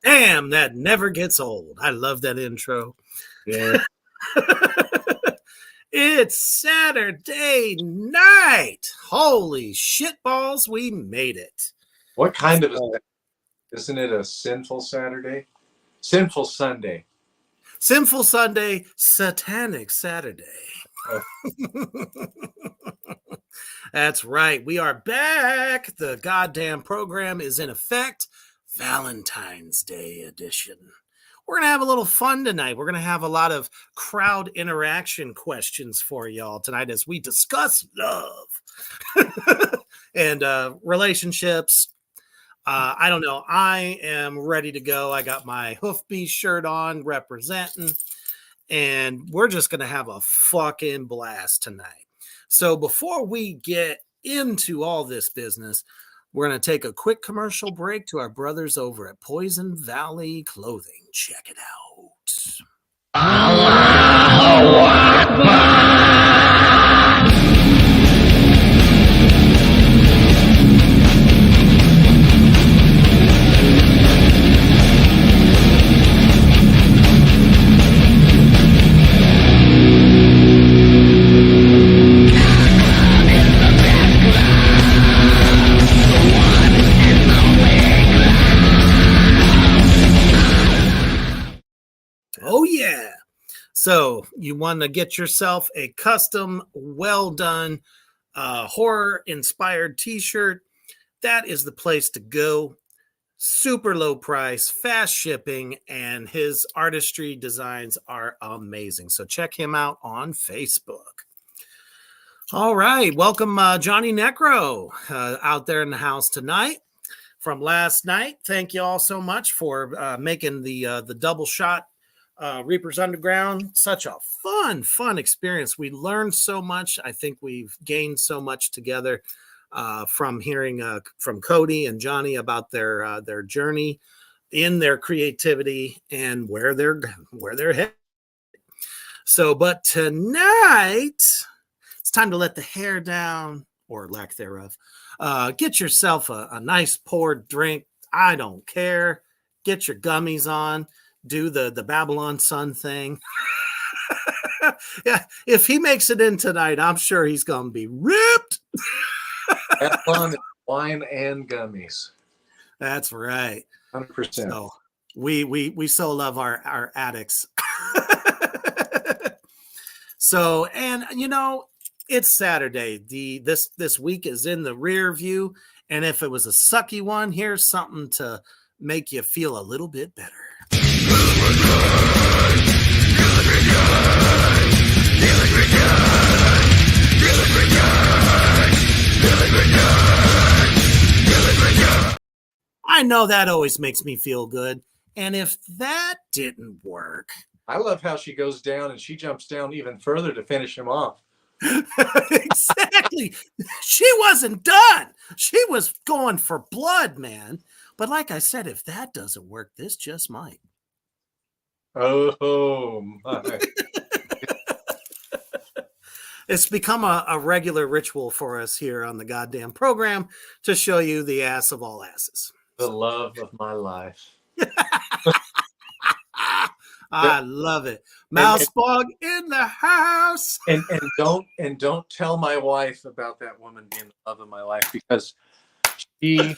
Damn, that never gets old. I love that intro. Yeah. It's Saturday night. Holy shitballs, we made it. What kind of isn't it a sinful Saturday? Sinful Sunday. Sinful Sunday, Satanic Saturday. Oh. That's right. We are back. The goddamn program is in effect. Valentine's Day edition. We're going to have a little fun tonight. We're going to have a lot of crowd interaction questions for y'all tonight as we discuss love and relationships. I don't know. I am ready to go. I got my Hoofbeast shirt on representing, and we're just going to have a fucking blast tonight. So before we get into all this business, we're going to take a quick commercial break to our brothers over at Poison Valley Clothing. Check it out. Allahu Akbar. Oh, yeah. So you want to get yourself a custom, well-done, horror-inspired t-shirt. That is the place to go. Super low price, fast shipping, and his artistry designs are amazing. So check him out on Facebook. All right. Welcome, Johnny Necro, out there in the house tonight. From last night, thank you all so much for making the double shot Reapers Underground such a fun experience. We learned so much. I think we've gained so much together from hearing from Cody and Johnny about their journey in their creativity and where they're headed. So, but tonight it's time to let the hair down, or lack thereof. Get yourself a nice poured drink. I don't care. Get your gummies on. Do the Babylon Sun thing. Yeah, if he makes it in tonight, I'm sure he's going to be ripped. Have fun, wine and gummies. That's right. 100%. So we so love our addicts. So, and you know, it's Saturday. This week is in the rear view, and if it was a sucky one, here's something to make you feel a little bit better. I know that always makes me feel good. And if that didn't work. I love how she goes down and she jumps down even further to finish him off. Exactly. She wasn't done. She was going for blood, man. But like I said, if that doesn't work, this just might. Oh, my. It's become a regular ritual for us here on the goddamn program to show you the ass of all asses. The love of my life. I love it. Mousebog in the house. And don't tell my wife about that woman being the love of my life, because she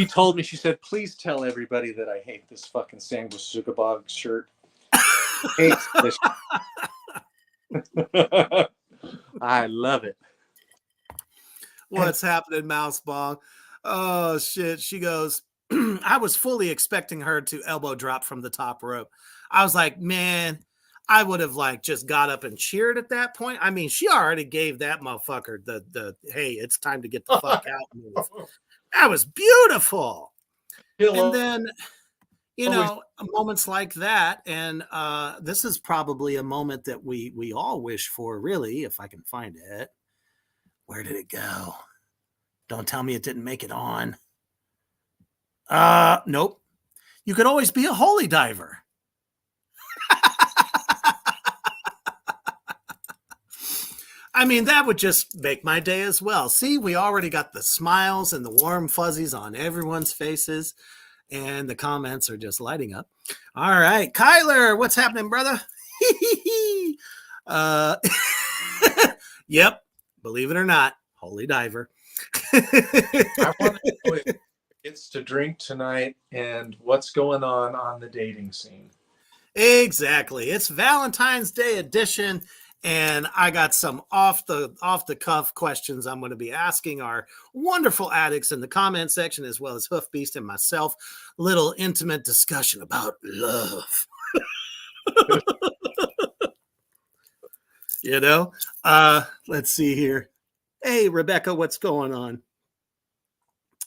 told me, she said, please tell everybody that I hate this fucking Sanguisugabog shirt. Hates this. I love it. What's happening, Mousebog? Oh shit. She goes, I was fully expecting her to elbow drop from the top rope. I was like, man, I would have like just got up and cheered at that point. I mean, she already gave that motherfucker the hey, it's time to get the fuck out move. That was beautiful. And He'll then, always moments like that, and this is probably a moment that we all wish for, really, if I can find it. Where did it go? Don't tell me it didn't make it on. Nope. You could always be a holy diver. I mean, that would just make my day as well. See, we already got the smiles and the warm fuzzies on everyone's faces, and the comments are just lighting up. All right, Kyler, what's happening, brother? uh, yep, believe it or not, holy diver. I want to know if it's to drink tonight and what's going on the dating scene. Exactly. It's Valentine's Day edition, and I got some off the cuff questions I'm going to be asking our wonderful addicts in the comment section, as well as Hoof Beast and myself. Little intimate discussion about love. Let's see here. Hey, Rebecca, what's going on?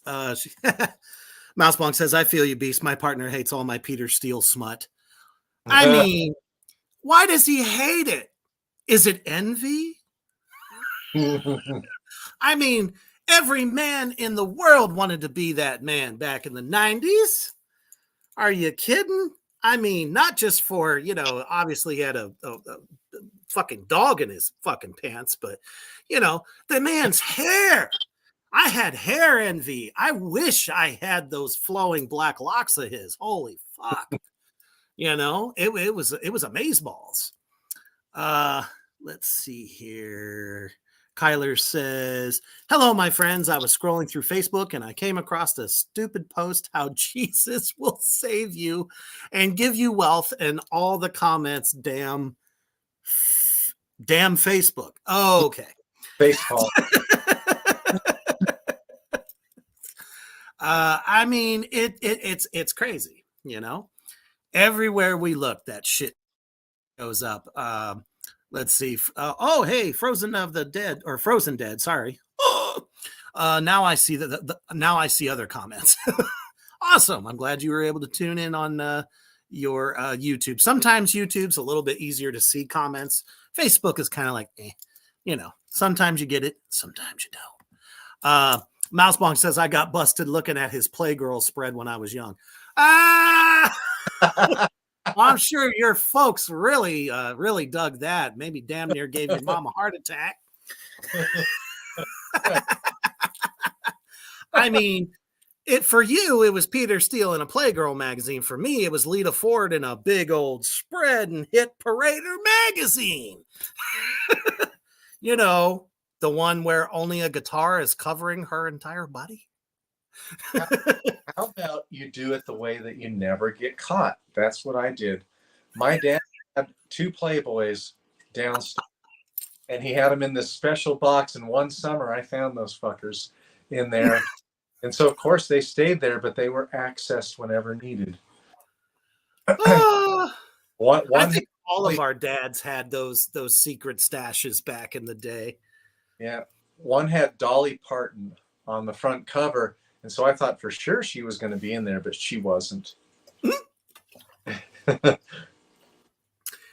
Mousebonk says, I feel you, Beast. My partner hates all my Peter Steele smut. I mean, why does he hate it? Is it envy? I mean, every man in the world wanted to be that man back in the 90s. Are you kidding? I mean, not just for, obviously he had a fucking dog in his fucking pants, but, the man's hair. I had hair envy. I wish I had those flowing black locks of his. Holy fuck. It was amazeballs. Let's see here. Kyler says, hello, my friends. I was scrolling through Facebook and I came across a stupid post how Jesus will save you and give you wealth, and all the comments, damn Facebook. Oh, okay. Baseball. I mean, it's crazy, Everywhere we look, that shit goes up. Let's see. Hey, Frozen Dead. Sorry. Now I see now I see other comments. Awesome. I'm glad you were able to tune in on your YouTube. Sometimes YouTube's a little bit easier to see comments. Facebook is kind of like, sometimes you get it, sometimes you don't. Mousebonk says, I got busted looking at his Playgirl spread when I was young. I'm sure your folks really dug that. Maybe damn near gave your mom a heart attack. I mean, for you, it was Peter Steele in a Playgirl magazine. For me, it was Lita Ford in a big old spread and Hit Parader magazine. The one where only a guitar is covering her entire body. How about you do it the way that you never get caught? That's what I did. My dad had 2 Playboys downstairs, and he had them in this special box. And one summer, I found those fuckers in there. And so, of course, they stayed there, but they were accessed whenever needed. I think all of our dads had those secret stashes back in the day. Yeah. One had Dolly Parton on the front cover. And so I thought for sure she was going to be in there, but she wasn't.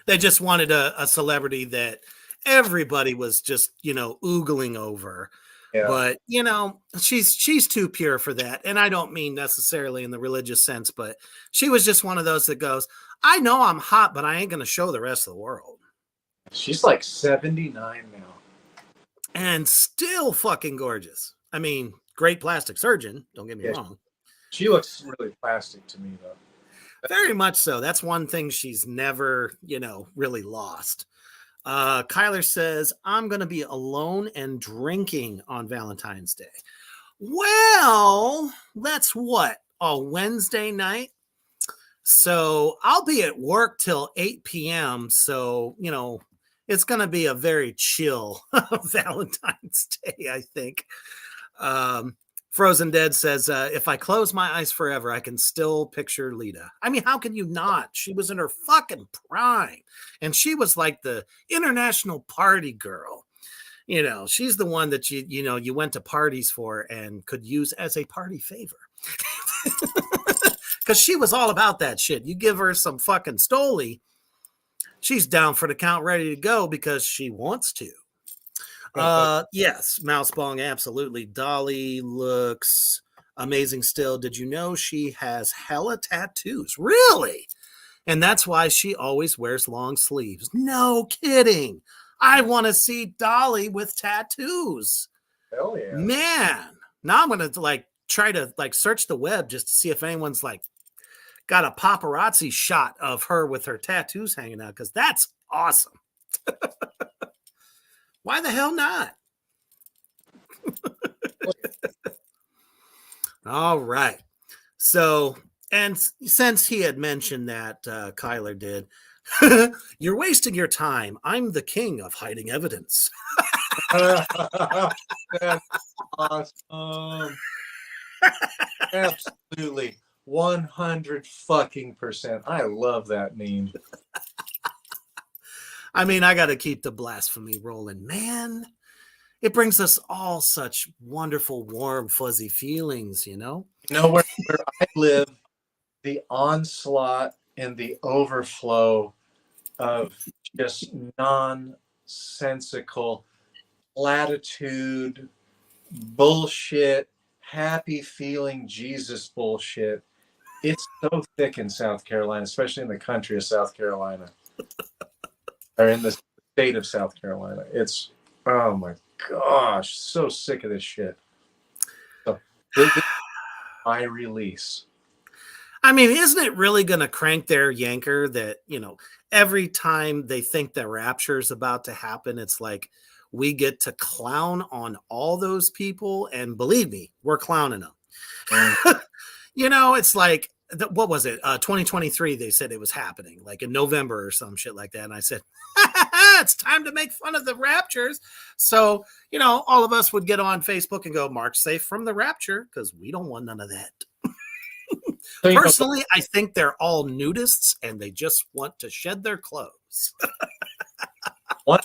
They just wanted a celebrity that everybody was just, oogling over. Yeah. But, she's too pure for that. And I don't mean necessarily in the religious sense, but she was just one of those that goes, I know I'm hot, but I ain't going to show the rest of the world. She's like 79 now. And still fucking gorgeous. I mean, great plastic surgeon. Don't get me wrong. She looks really plastic to me, though. Very much so. That's one thing she's never, really lost. Kyler says, I'm going to be alone and drinking on Valentine's Day. Well, that's what? A Wednesday night? So I'll be at work till 8 p.m. So, it's going to be a very chill Valentine's Day, I think. Frozen Dead says, if I close my eyes forever, I can still picture Lita. I mean, how can you not? She was in her fucking prime. And she was like the international party girl. You know, she's the one that you went to parties for and could use as a party favor. Because she was all about that shit. You give her some fucking Stoli, she's down for the count, ready to go because she wants to. Yes, Mouse Bong, absolutely. Dolly looks amazing still. Did you know she has hella tattoos? Really? And that's why she always wears long sleeves. No kidding. I want to see Dolly with tattoos. Hell yeah. Man. Now I'm going to try to search the web just to see if anyone's got a paparazzi shot of her with her tattoos hanging out, because that's awesome. Why the hell not? All right. So, and since he had mentioned that, Kyler did, you're wasting your time. I'm the king of hiding evidence. That's awesome. Absolutely. 100 fucking %. I love that meme. I mean, I got to keep the blasphemy rolling, man. It brings us all such wonderful, warm, fuzzy feelings, you know? You know, where I live, the onslaught and the overflow of just nonsensical platitude, bullshit, happy feeling Jesus bullshit. It's so thick in South Carolina, especially in the country of South Carolina. Or in the state of South Carolina. It's, oh my gosh, so sick of this shit. So this is my release. I mean, isn't it really going to crank their yanker that, every time they think the rapture is about to happen, it's like we get to clown on all those people. And believe me, we're clowning them. It's like, what was it? 2023, they said it was happening like in November or some shit like that. And I said, it's time to make fun of the raptures. So, all of us would get on Facebook and go, Mark safe from the rapture, because we don't want none of that. Personally, I think they're all nudists and they just want to shed their clothes. One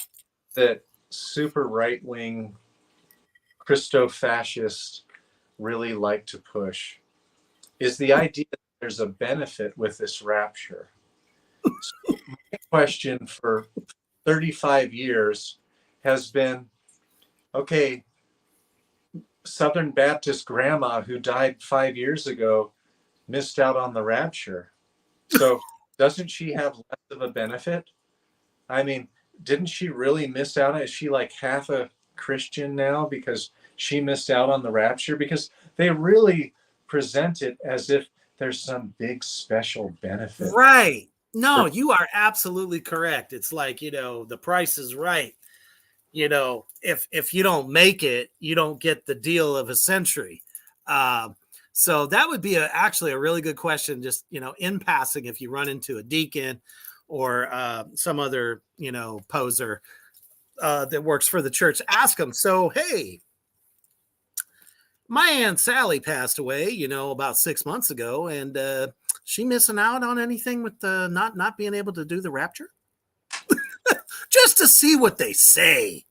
that super right-wing Christo-fascists really like to push is the idea that there's a benefit with this rapture. So my question for 35 years has been, okay, Southern Baptist grandma who died 5 years ago missed out on the rapture. So doesn't she have less of a benefit? I mean, didn't she really miss out? Is she like half a Christian now because she missed out on the rapture? Because they really present it as if there's some big special benefit. Right. No, you are absolutely correct. It's like, the price is right. If you don't make it, you don't get the deal of a century. So that would be actually a really good question, just, in passing, if you run into a deacon or some other, poser that works for the church, ask them. So, hey, my Aunt Sally passed away, about 6 months ago, and she missing out on anything with not being able to do the rapture? Just to see what they say.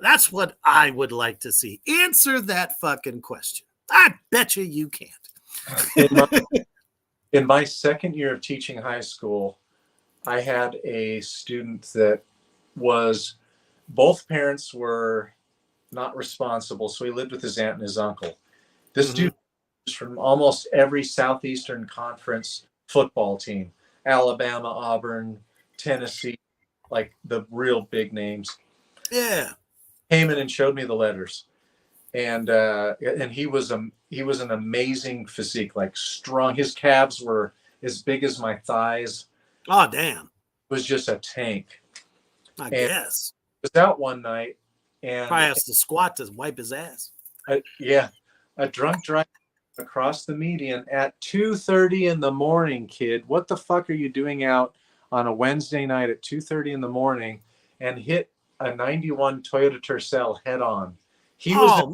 That's what I would like to see. Answer that fucking question. I bet you can't. In my second year of teaching high school, I had a student that both parents were not responsible, so he lived with his aunt and his uncle. This dude was from almost every Southeastern Conference football team: Alabama, Auburn, Tennessee, like the real big names. Yeah. Came in and showed me the letters, and he was an amazing physique, like strong. His calves were as big as my thighs. Oh damn! It was just a tank. I guess. I was out one night and probably has to squat to wipe his ass. A drunk driver across the median at 2:30 in the morning. Kid, what the fuck are you doing out on a Wednesday night at 2:30 in the morning? And hit a 91 Toyota Tercel head on. He was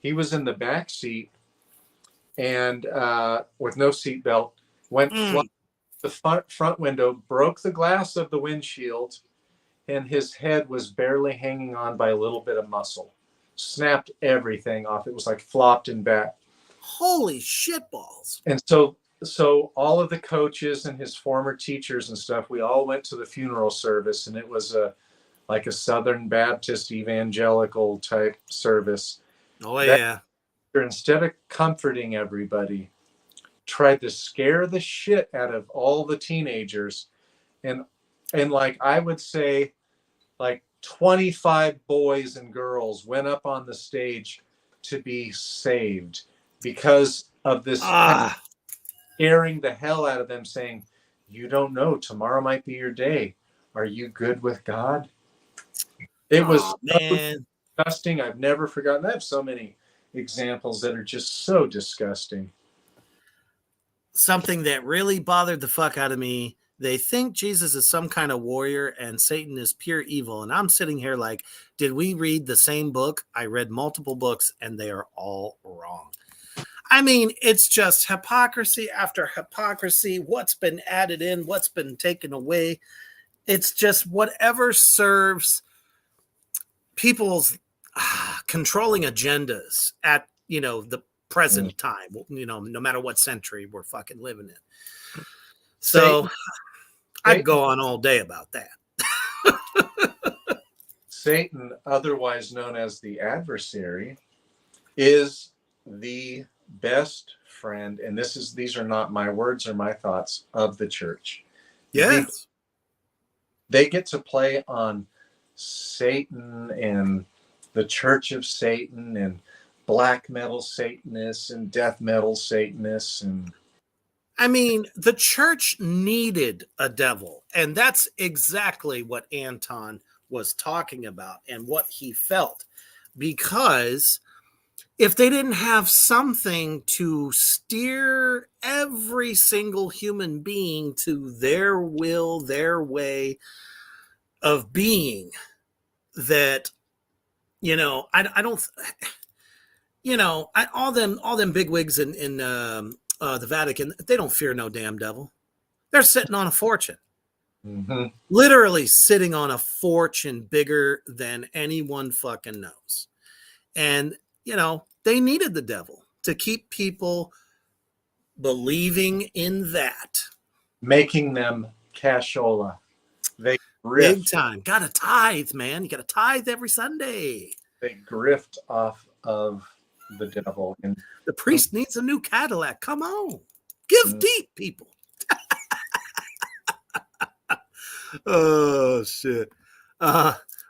He was in the back seat and with no seatbelt, went flying the front window, broke the glass of the windshield, and his head was barely hanging on by a little bit of muscle. Snapped everything off. It was like flopped and back. Holy shitballs. And so all of the coaches and his former teachers and stuff, we all went to the funeral service, and it was like a Southern Baptist evangelical type service. Oh, yeah. Instead of comforting everybody, tried to scare the shit out of all the teenagers. And like I would say, like 25 boys and girls went up on the stage to be saved because of this kind of scaring the hell out of them, saying, you don't know, tomorrow might be your day. Are you good with God? It was so disgusting. I've never forgotten. I have so many examples that are just so disgusting. Something that really bothered the fuck out of me. They think Jesus is some kind of warrior and Satan is pure evil. And I'm sitting here like, did we read the same book? I read multiple books and they are all wrong. I mean, it's just hypocrisy after hypocrisy. What's been added in, what's been taken away. It's just whatever serves people's controlling agendas at, the present time, no matter what century we're fucking living in. So I'd go on all day about that. Satan, otherwise known as the adversary, is the best friend, and these are not my words or my thoughts, of the church. Yes. They get to play on Satan and the Church of Satan and black metal Satanists and death metal Satanists. And I mean, the church needed a devil, and that's exactly what Anton was talking about and what he felt, because if they didn't have something to steer every single human being to their will, their way of being, that, I don't, all them bigwigs in the Vatican, they don't fear no damn devil. They're sitting on a fortune. Mm-hmm. Literally sitting on a fortune bigger than anyone fucking knows. And, they needed the devil to keep people believing in that. Making them cashola. They grift. Big time. Got to tithe, man. You got to tithe every Sunday. They grift off of the devil. And the priest needs a new Cadillac. Come on. Give deep, people. Oh, shit.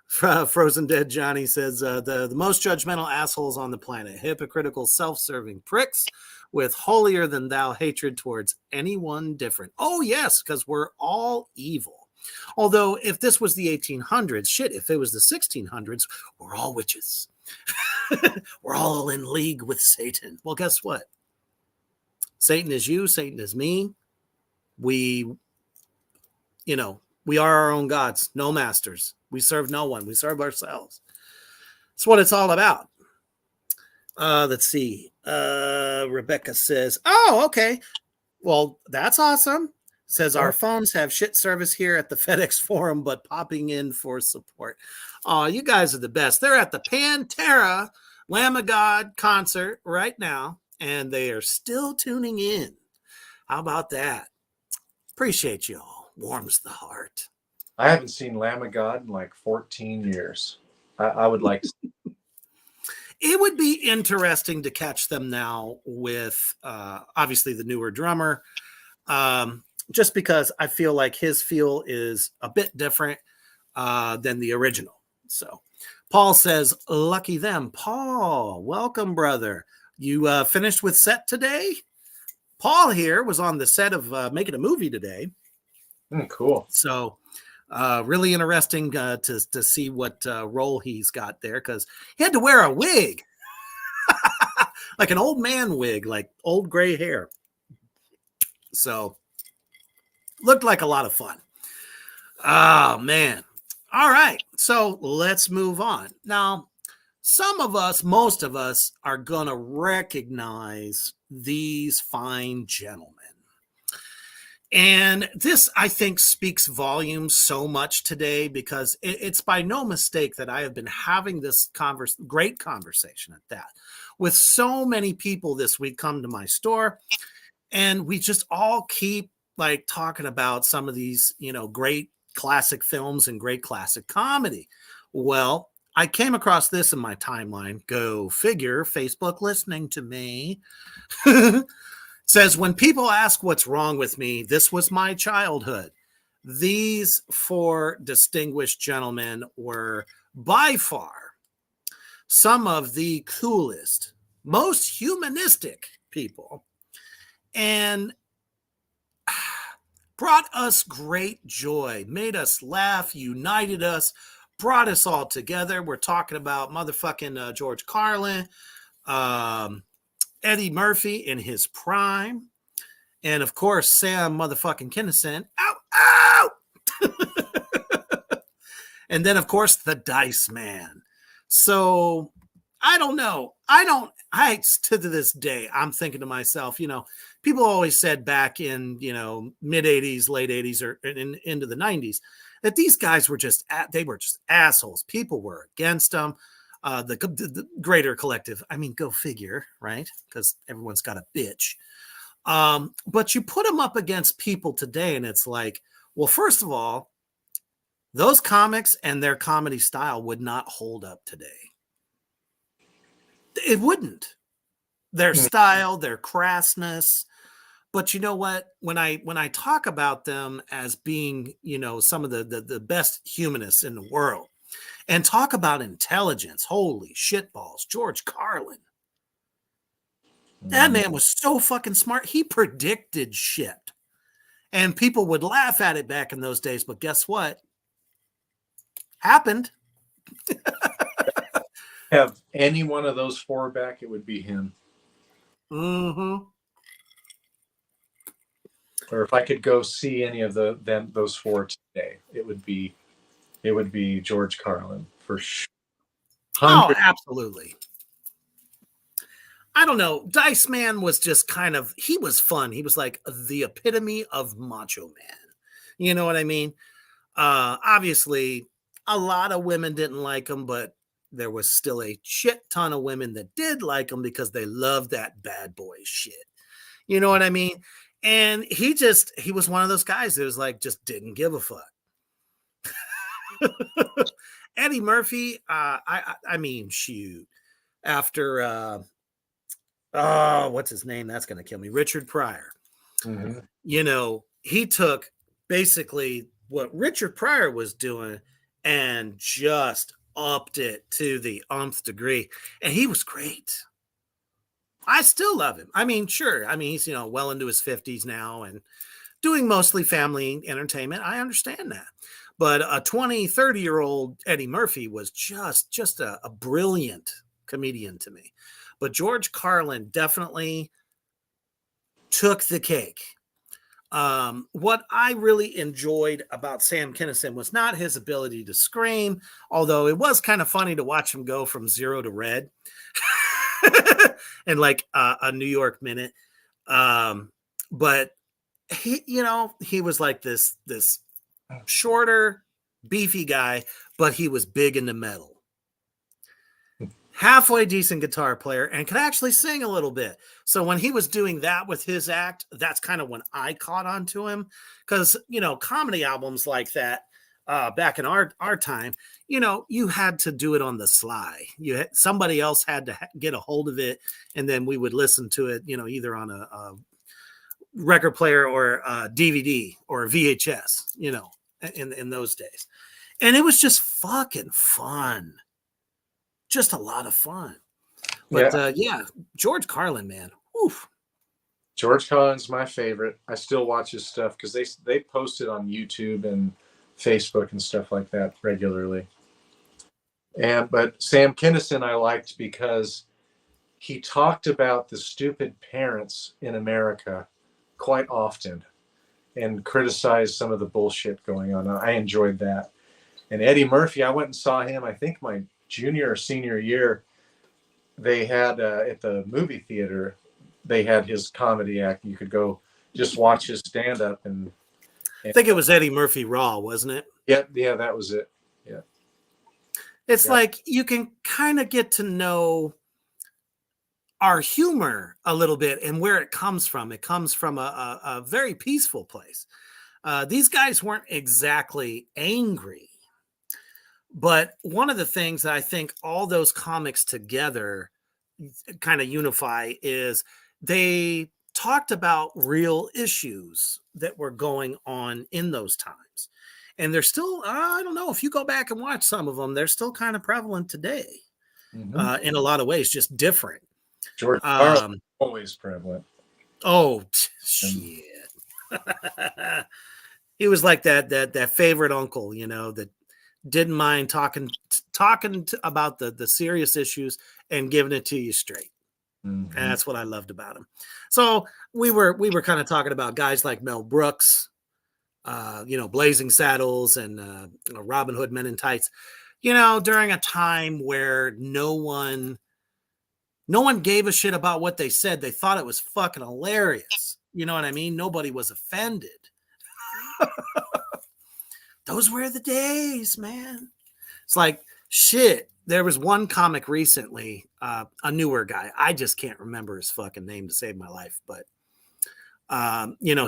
Frozen Dead Johnny says, the most judgmental assholes on the planet, hypocritical, self-serving pricks with holier than thou hatred towards anyone different. Oh, yes, because we're all evil. Although if this was the 1800s, shit, if it was the 1600s, we're all witches. We're all in league with Satan. Well, guess what? Satan is you. Satan is me. We are our own gods, no masters. We serve no one. We serve ourselves. That's what it's all about. Let's see. Rebecca says, oh, okay. Well, that's awesome. Says our phones have shit service here at the FedEx Forum, but popping in for support. Oh, you guys are the best. They're at the Pantera Lamb of God concert right now, and they are still tuning in. How about that? Appreciate you all. Warms the heart. I haven't seen Lamb of God in like 14 years. I would like to. It would be interesting to catch them now with obviously the newer drummer, just because I feel like his feel is a bit different than the original. So Paul says, lucky them. Paul, welcome, brother. You finished with set today? Paul here was on the set of making a movie today. Cool. So really interesting to see what role he's got there, because he had to wear a wig. Like an old man wig, like old gray hair. So looked like a lot of fun. Oh, man. All right. So let's move on. Now, some of us, most of us, are going to recognize these fine gentlemen. And this, I think, speaks volumes so much today because it's by no mistake that I have been having this great conversation at that with so many people this week come to my store. And we just all keep like talking about some of these, great classic films and great classic comedy. Well, I came across this in my timeline. Go figure, Facebook listening to me. Says, when people ask what's wrong with me, this was my childhood. These four distinguished gentlemen were by far some of the coolest, most humanistic people, and brought us great joy, made us laugh, united us, brought us all together. We're talking about motherfucking George Carlin, Eddie Murphy in his prime, and of course, Sam motherfucking Kinison. Ow, ow! And then, of course, the Dice Man. So I don't know. To this day, I'm thinking to myself, people always said back in, mid 80s, late 80s, or into the 90s, that these guys were they were just assholes. People were against them. The greater collective. I mean, go figure, right? Because everyone's got a bitch. But you put them up against people today, and it's like, well, first of all, those comics and their comedy style would not hold up today. It wouldn't. Their style, their crassness. But you know what? When I talk about them as being, some of the best humanists in the world, and talk about intelligence, holy shitballs, George Carlin. That man was so fucking smart. He predicted shit. And people would laugh at it back in those days. But guess what? Happened. Have any one of those four back, it would be him. Mm-hmm. Or if I could go see any of those four today, it would be George Carlin for sure. Oh, absolutely. I don't know. Dice Man was just he was fun. He was like the epitome of Macho Man. You know what I mean? Obviously, a lot of women didn't like him, but there was still a shit ton of women that did like him because they loved that bad boy shit. You know what I mean? And he was one of those guys that was like, just didn't give a fuck. Eddie Murphy, I mean, shoot. After, what's his name? That's going to kill me. Richard Pryor. Mm-hmm. He took basically what Richard Pryor was doing and just upped it to the nth degree. And he was great. I still love him. I mean, sure. I mean, he's, well into his 50s now and doing mostly family entertainment. I understand that. But a 20, 30-year-old Eddie Murphy was just a brilliant comedian to me. But George Carlin definitely took the cake. What I really enjoyed about Sam Kinison was not his ability to scream, although it was kind of funny to watch him go from 0 to red in like a New York minute. But he was like this shorter, beefy guy, but he was big into metal. Halfway decent guitar player and could actually sing a little bit. So when he was doing that with his act, that's kind of when I caught on to him. Because, comedy albums like that back in our time, you had to do it on the sly. Somebody else had to get a hold of it, and then we would listen to it, either on a record player or a DVD or a VHS, in those days. And it was just fucking fun. Just a lot of fun. But George Carlin, man. Oof. George Carlin's my favorite. I still watch his stuff because they post it on YouTube and Facebook and stuff like that regularly. But Sam Kinison I liked because he talked about the stupid parents in America quite often and criticized some of the bullshit going on. I enjoyed that. And Eddie Murphy, I went and saw him, I think my junior or senior year, they had at the movie theater, they had his comedy act. You could go just watch his stand up, and I think it was Eddie Murphy Raw, wasn't it? yeah, that was it. Yeah, It's yeah. like you can kind of get to know our humor a little bit and where it comes from. It comes from a very peaceful place. These guys weren't exactly angry, but one of the things that I think all those comics together kind of unify is they talked about real issues that were going on in those times. And they're still, I don't know, if you go back and watch some of them, they're still kind of prevalent today Mm-hmm. in a lot of ways, just different. George Carlin, Um, always prevalent. oh, And, shit. He was like that favorite uncle, that didn't mind talking about the serious issues and giving it to you straight. mm-hmm. And that's what I loved about him. So we were kind of talking about guys like Mel Brooks, Blazing Saddles and Robin Hood Men in Tights, during a time where no one gave a shit about what they said. They thought it was fucking hilarious. You know what I mean? Nobody was offended. Those were the days, man. It's like, shit. There was one comic recently, a newer guy. I just can't remember his fucking name to save my life. But,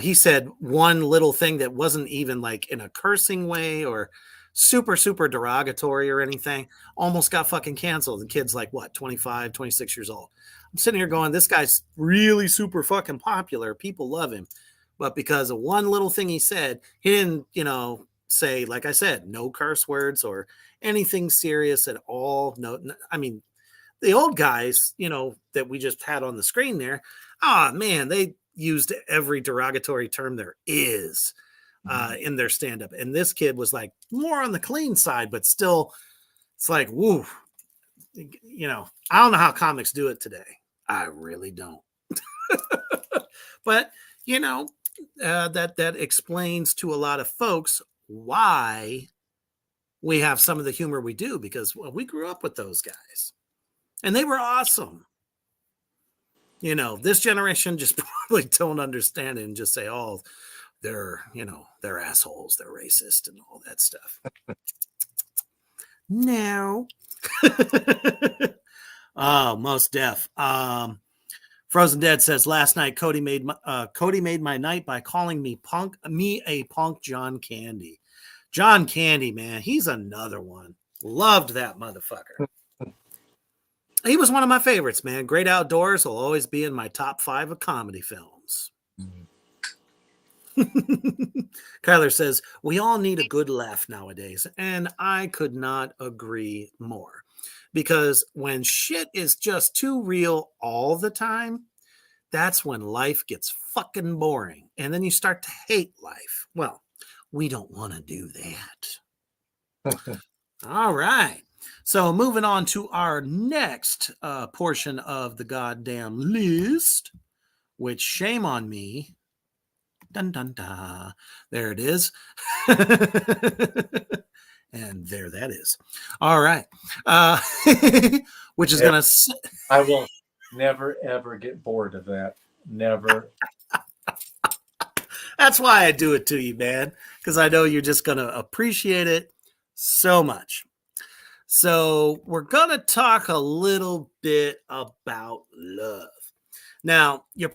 he said one little thing that wasn't even like in a cursing way or super, super derogatory or anything, almost got fucking canceled. The kid's like, what, 25, 26 years old. I'm sitting here going, this guy's really super fucking popular. People love him. But because of one little thing he said, he didn't, say, like I said, no curse words or anything serious at all. No, I mean, the old guys, that we just had on the screen there, man, they used every derogatory term there is in their stand-up. And this kid was like more on the clean side, but still, it's like, woo, I don't know how comics do it today. I really don't. But, that explains to a lot of folks why we have some of the humor we do, because we grew up with those guys and they were awesome. This generation just probably don't understand it and just say, oh, they're assholes, they're racist and all that stuff. No. Oh, most deaf. Frozen Dead says last night Cody made my night by calling me a punk John Candy. John Candy, man, he's another one. Loved that motherfucker. He was one of my favorites, man. Great Outdoors will always be in my top 5 of comedy films. Kyler says, we all need a good laugh nowadays. And I could not agree more. Because when shit is just too real all the time, that's when life gets fucking boring. And then you start to hate life. Well, we don't want to do that. All right. So moving on to our next portion of the goddamn list, which shame on me. Dun, dun, dun. There it is. And there that is. All right. Which is going to... I will never, ever get bored of that. Never. That's why I do it to you, man, because I know you're just going to appreciate it so much. So we're going to talk a little bit about love. Now, you're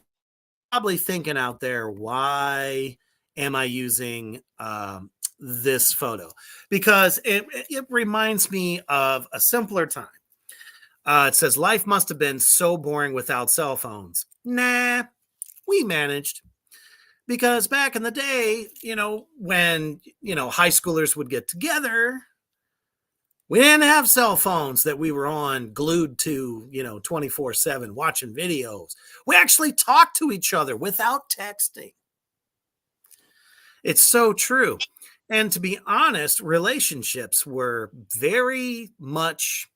probably thinking out there, why am I using this photo? Because it reminds me of a simpler time. It says, life must have been so boring without cell phones. Nah, we managed. Because back in the day, when, high schoolers would get together, we didn't have cell phones that we were on glued to, 24/7 watching videos. We actually talked to each other without texting. It's so true. And to be honest, relationships were very much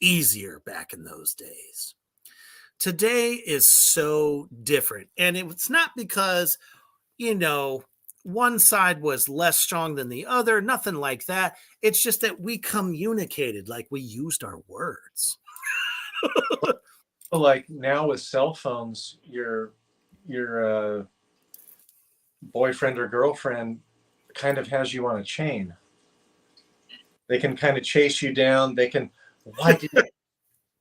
easier back in those days. Today is so different. And it's not because, one side was less strong than the other, nothing like that. It's just that we communicated, like we used our words. Like now with cell phones, your boyfriend or girlfriend kind of has you on a chain. They can kind of chase you down. They can, why did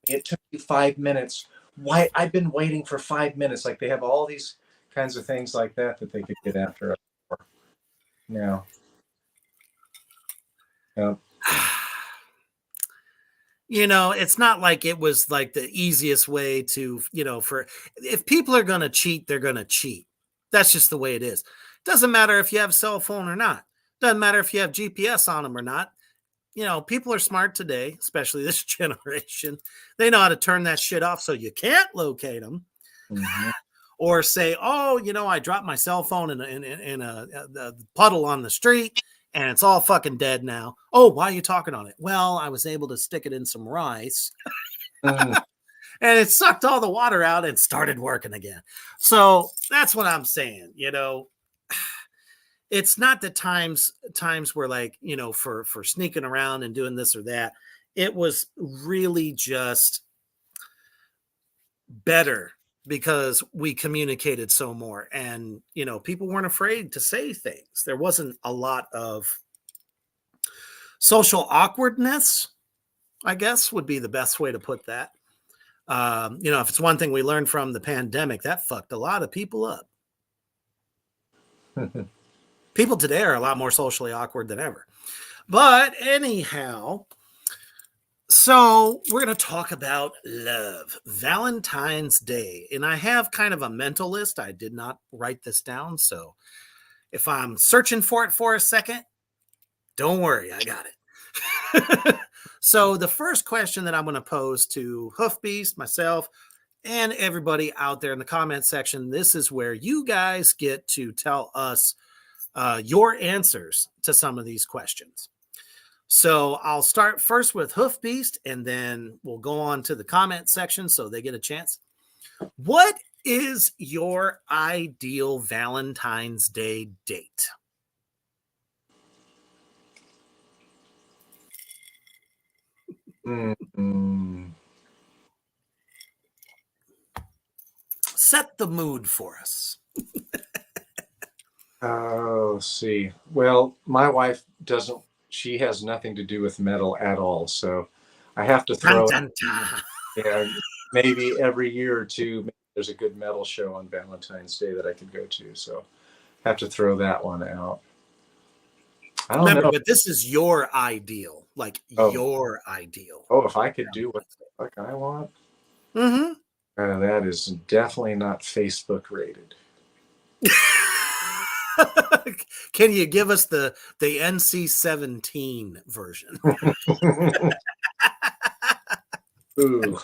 it took you 5 minutes? Why I've been waiting for 5 minutes. Like they have all these kinds of things like that that they could get after us for. Yeah. Yeah. You know, it's not like it was like the easiest way to, you know, for if people are going to cheat, they're going to cheat. That's just the way it is. Doesn't matter if you have a cell phone or not. Doesn't matter if you have GPS on them or not. You know, people are smart today, especially this generation. They know how to turn that shit off so you can't locate them. Mm-hmm. Or say, oh, you know, I dropped my cell phone in a puddle on the street and it's all fucking dead now. Oh, why are you talking on it? Well, I was able to stick it in some rice Mm-hmm. and it sucked all the water out and started working again. So that's what I'm saying. You know, it's not the times were like, you know, for sneaking around and doing this or that. It was really just better because we communicated so more, and you know, people weren't afraid to say things. There wasn't a lot of social awkwardness, I guess would be the best way to put that. You know, if it's one thing we learned from the pandemic, that fucked a lot of people up. People today are a lot more socially awkward than ever. But anyhow, so we're going to talk about love, Valentine's Day. And I have kind of a mental list. I did not write this down. So if I'm searching for it for a second, don't worry, I got it. So the first question that I'm going to pose to Hoofbeast, myself, and everybody out there in the comment section, this is where you guys get to tell us your answers to some of these questions. So I'll start first with Hoofbeast, and then we'll go on to the comment section so they get a chance. What is your ideal Valentine's Day date? Mm-hmm. Set the mood for us. Oh, let's see. Well, my wife doesn't, she has nothing to do with metal at all. So I have to Dun, throw, dun, dun. yeah, maybe every year or two, maybe there's a good metal show on Valentine's Day that I could go to. So I have to throw that one out. I don't Remember, know. but this is your ideal, like Oh, your ideal. oh, if I could do what the fuck I want, Mm-hmm. that is definitely not Facebook rated. Can you give us the NC-17 version? Ooh.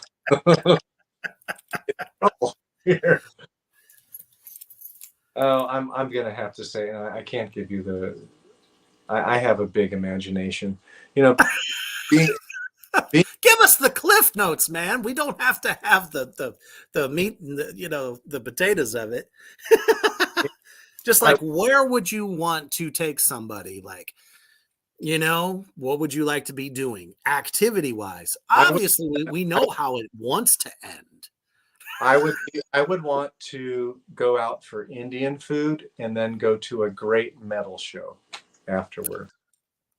Oh, here. Oh, I'm gonna have to say I can't give you the. I have a big imagination. You know, being, Give us the cliff notes, man. We don't have to have the meat and the, you know, the potatoes of it. Just I, like, where would you want to take somebody? Like, you know, what would you like to be doing activity wise? I would Obviously, we know how it wants to end. I would want to go out for Indian food and then go to a great metal show afterward,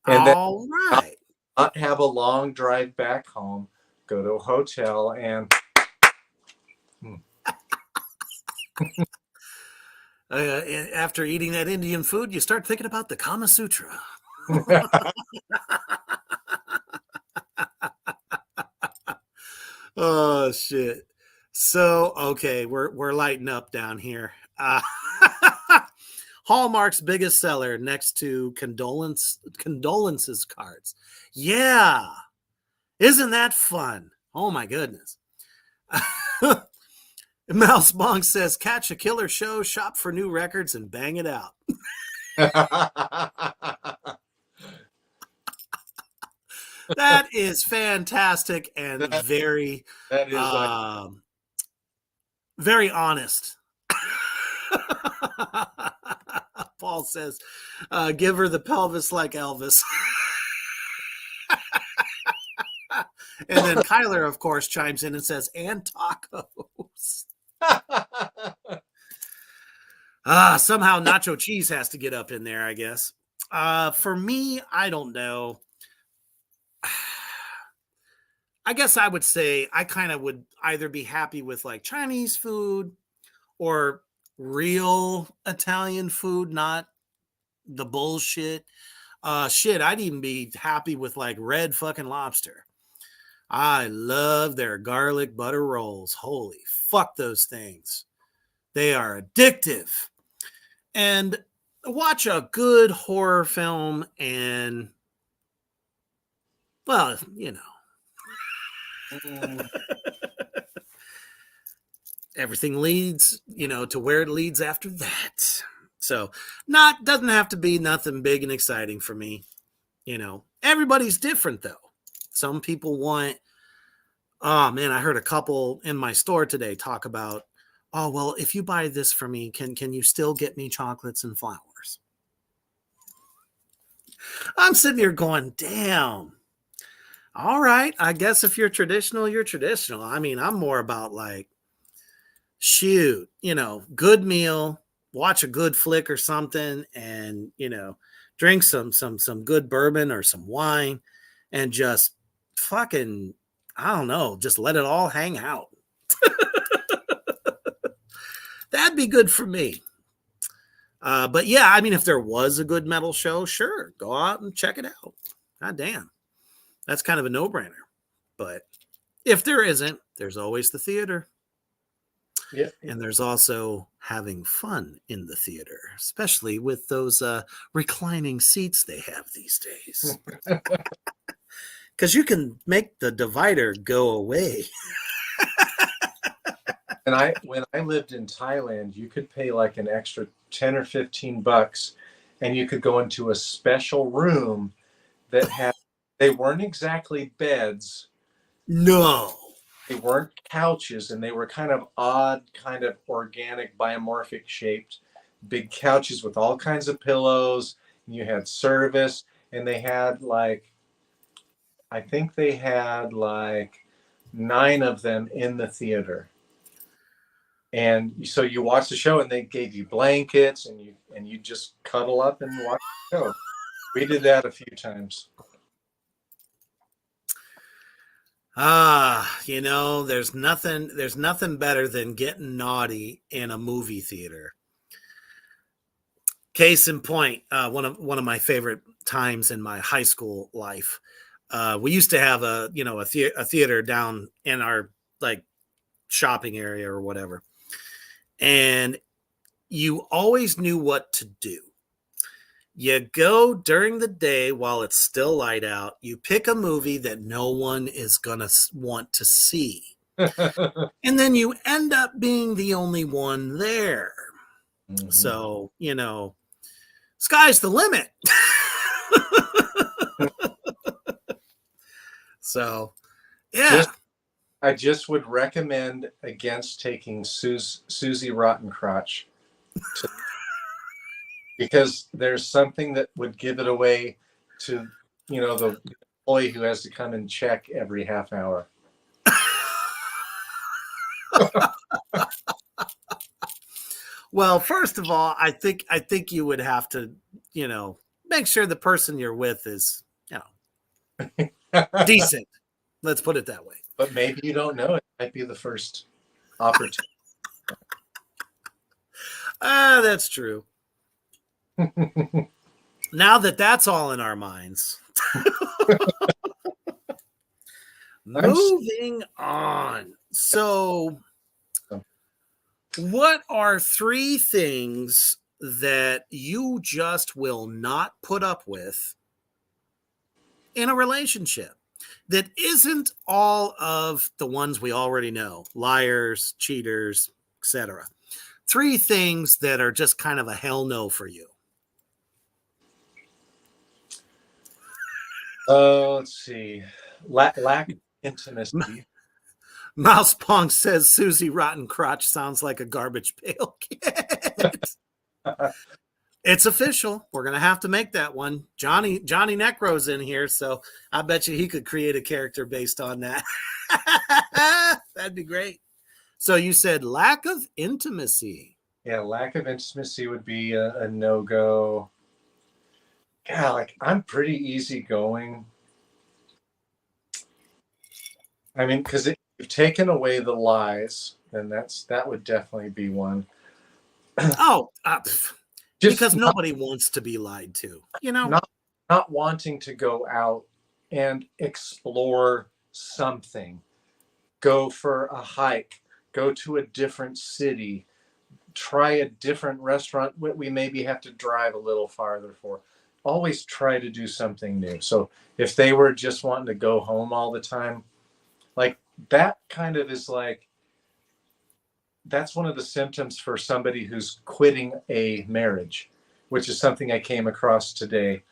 and then All not, right. not have a long drive back home. Go to a hotel and. After eating that Indian food, you start thinking about the Kama Sutra. Oh shit. So okay, we're lighting up down here. Hallmark's biggest seller next to condolences cards. Yeah. Isn't that fun? Oh my goodness. Mouse Bong says catch a killer show, shop for new records, and bang it out. That is fantastic and that, very that is like very honest. Paul says, give her the pelvis like Elvis. And then Kyler, of course, chimes in and says, and tacos. Somehow nacho cheese has to get up in there, I guess. For me, I don't know. I guess I would say I kind of would either be happy with like Chinese food or real Italian food, not the bullshit. Shit, I'd even be happy with like Red fucking Lobster. I love their garlic butter rolls. Holy fuck, those things. They are addictive. And watch a good horror film and, well, you know, everything leads, to where it leads after that. So doesn't have to be nothing big and exciting for me. Everybody's different though. Some people want, oh man, I heard a couple in my store today talk about, oh, well, if you buy this for me, can you still get me chocolates and flowers? I'm sitting here going, damn. All right. I guess if you're traditional, you're traditional. I mean, I'm more about like, shoot, good meal, watch a good flick or something, and, drink some good bourbon or some wine and just fucking, I don't know, just let it all hang out. That'd be good for me. But yeah, I mean, if there was a good metal show, sure, go out and check it out. God damn. That's kind of a no-brainer. But if there isn't, there's always the theater. Yeah. And there's also having fun in the theater, especially with those reclining seats they have these days. Because you can make the divider go away. And when I lived in Thailand, you could pay like an extra 10 or 15 bucks and you could go into a special room that had, they weren't exactly beds. No. They weren't couches, and they were kind of odd, kind of organic, biomorphic shaped big couches with all kinds of pillows. And you had service, and they had like, I think they had like 9 of them in the theater. And so you watch the show, and they gave you blankets, and you just cuddle up and watch the show. We did that a few times. There's nothing better than getting naughty in a movie theater. Case in point, one of my favorite times in my high school life. We used to have a theater down in our like shopping area or whatever. And you always knew what to do. You go during the day while it's still light out. You pick a movie that no one is going to want to see. And then you end up being the only one there. Mm-hmm. So, sky's the limit. So, yeah. I just would recommend against taking Susie Rottencrotch because there's something that would give it away to, the employee who has to come and check every half hour. Well, first of all, I think you would have to, make sure the person you're with is, decent. Let's put it that way. But maybe you don't know. It might be the first opportunity. That's true. Now that's all in our minds. Moving on. So, what are 3 things that you just will not put up with in a relationship that isn't all of the ones we already know? Liars, cheaters, etc. 3 things that are just kind of a hell no for you. Let's see. Lack of intimacy. Mouse Pong says Susie Rottencrotch sounds like a garbage pail kid. It's official. We're gonna have to make that one. Johnny Necro's in here, so I bet you he could create a character based on that. That'd be great. So you said lack of intimacy. Yeah, lack of intimacy would be a no-go. Yeah, like I'm pretty easygoing. I mean, because if you've taken away the lies, then that would definitely be one. Oh, Just because nobody wants to be lied to, you know? not wanting to go out and explore something, go for a hike, go to a different city, try a different restaurant we maybe have to drive a little farther for. Always try to do something new. So if they were just wanting to go home all the time, like that kind of is like, that's one of the symptoms for somebody who's quitting a marriage, which is something I came across today.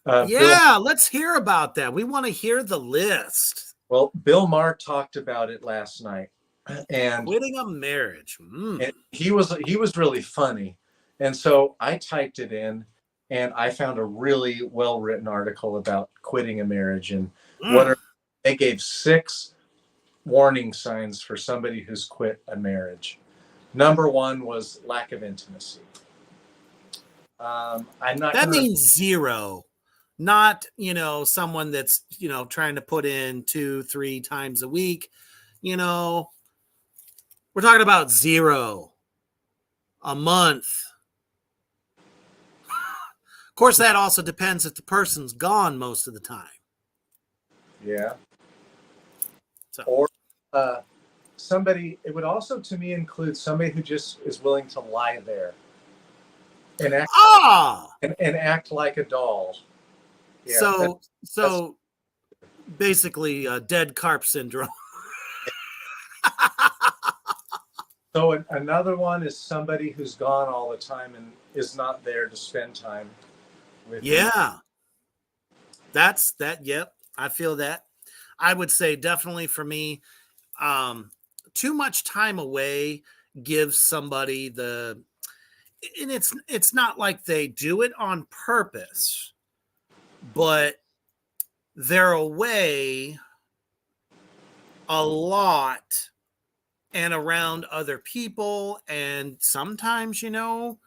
Yeah, let's hear about that. We want to hear the list. Well, Bill Maher talked about it last night, and quitting a marriage. and he was really funny, and so I typed it in, and I found a really well written article about quitting a marriage and they gave 6 warning signs for somebody who's quit a marriage. Number 1 was lack of intimacy. That means 0. Not, someone that's, trying to put in 2-3 times a week. We're talking about 0 a month. Of course, that also depends if the person's gone most of the time. Yeah. So. Or somebody, it would also to me include somebody who just is willing to lie there and act like a doll. Yeah, so basically dead carp syndrome. So another one is somebody who's gone all the time and is not there to spend time with you. That's that. Yep. I feel that. I would say definitely for me, too much time away gives somebody and it's not like they do it on purpose, but they're away a lot and around other people. And sometimes, you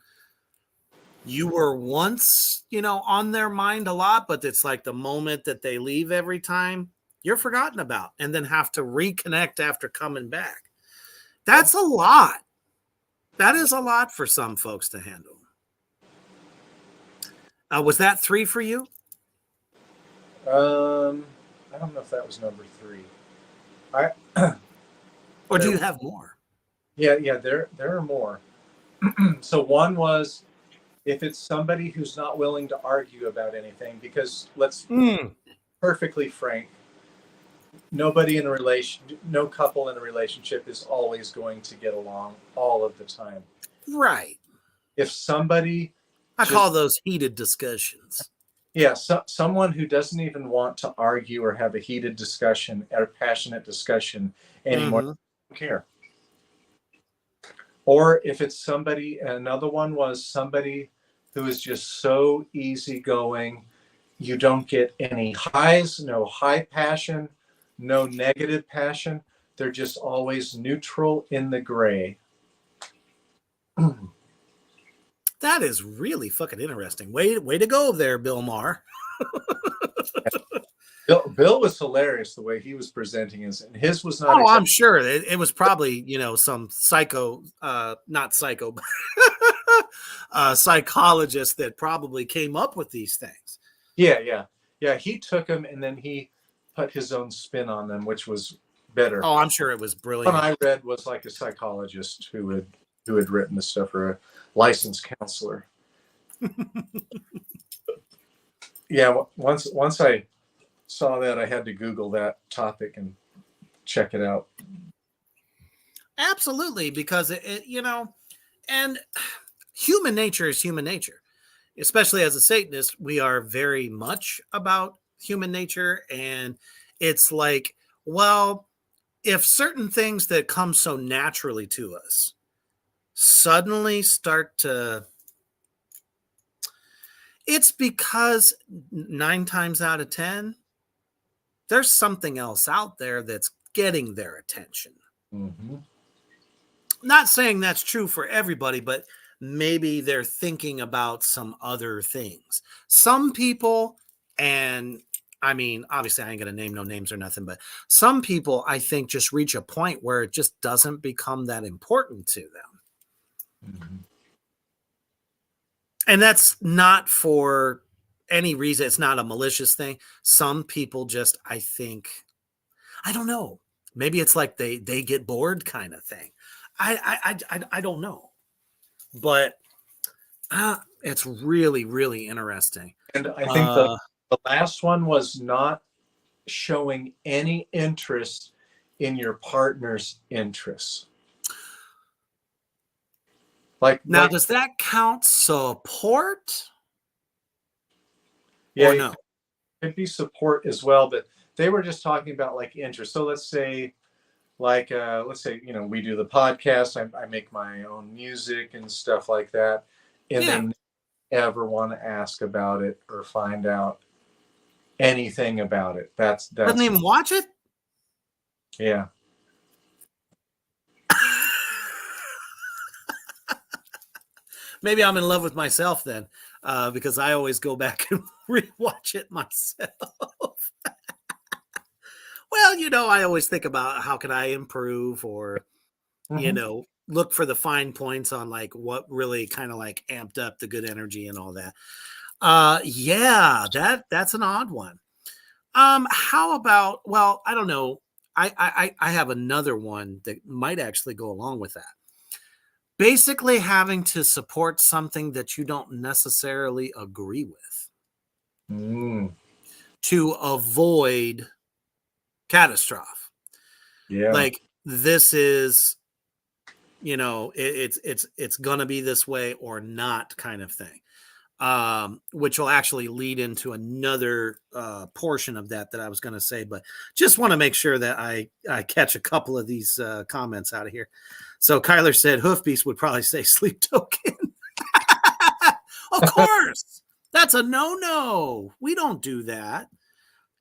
were once, on their mind a lot, but it's like the moment that they leave every time, you're forgotten about and then have to reconnect after coming back. That's a lot. That is a lot for some folks to handle. Was that 3 for you? I don't know if that was number 3. Or do you have more? Yeah, there are more. So one was if it's somebody who's not willing to argue about anything, because let's be perfectly frank, no couple in a relationship is always going to get along all of the time. Right. If somebody, I call those heated discussions. Yeah, someone who doesn't even want to argue or have a heated discussion or passionate discussion anymore, don't care. Or if it's somebody, another one was somebody who is just so easygoing, you don't get any highs, no high passion, no negative passion. They're just always neutral in the gray. That is really fucking interesting. Way to go there, Bill Maher. Bill was hilarious the way he was presenting his was not. Oh, I'm sure it was probably some psychologist that probably came up with these things. Yeah. He took them and then he put his own spin on them, which was better. Oh, I'm sure it was brilliant. What I read was like a psychologist who had written the stuff, or a licensed counselor. Yeah, once I saw that, I had to Google that topic and check it out. Absolutely, because it and human nature is human nature. Especially as a Satanist, we are very much about human nature, and it's like, well, if certain things that come so naturally to us suddenly start to It's because 9 times out of 10, there's something else out there that's getting their attention. Mm-hmm. Not saying that's true for everybody, but maybe they're thinking about some other things. Some people, and I mean, obviously, I ain't going to name no names or nothing, but some people, I think, just reach a point where it just doesn't become that important to them. Mm-hmm. And that's not for any reason. It's not a malicious thing. Some people just, I think, I don't know. Maybe it's like they get bored kind of thing. I don't know, but it's really, really interesting. And I think the last one was not showing any interest in your partner's interests. Now, does that count support? Yeah, or no? it could be support as well, but they were just talking about like interest. So let's say, you know, we do the podcast. I make my own music and stuff like that, and Yeah. they ever want to ask about it or find out anything about it. That's Doesn't even watch it. Yeah. Maybe I'm in love with myself then, because I always go back and rewatch it myself. Well, you know, I always think about how can I improve, or you know, look for the fine points on like what really kind of like amped up the good energy and all that. Yeah, that's an odd one. How about, well, I don't know. I have another one that might actually go along with that. Basically having to support something that you don't necessarily agree with to avoid catastrophe. Yeah. Like, this is, you know, it's gonna be this way or not kind of thing. Which will actually lead into another portion of that I was going to say, but just want to make sure that I catch a couple of these comments out of here. So Kyler said Hoofbeast would probably say sleep token. Of course, that's a no. We don't do that.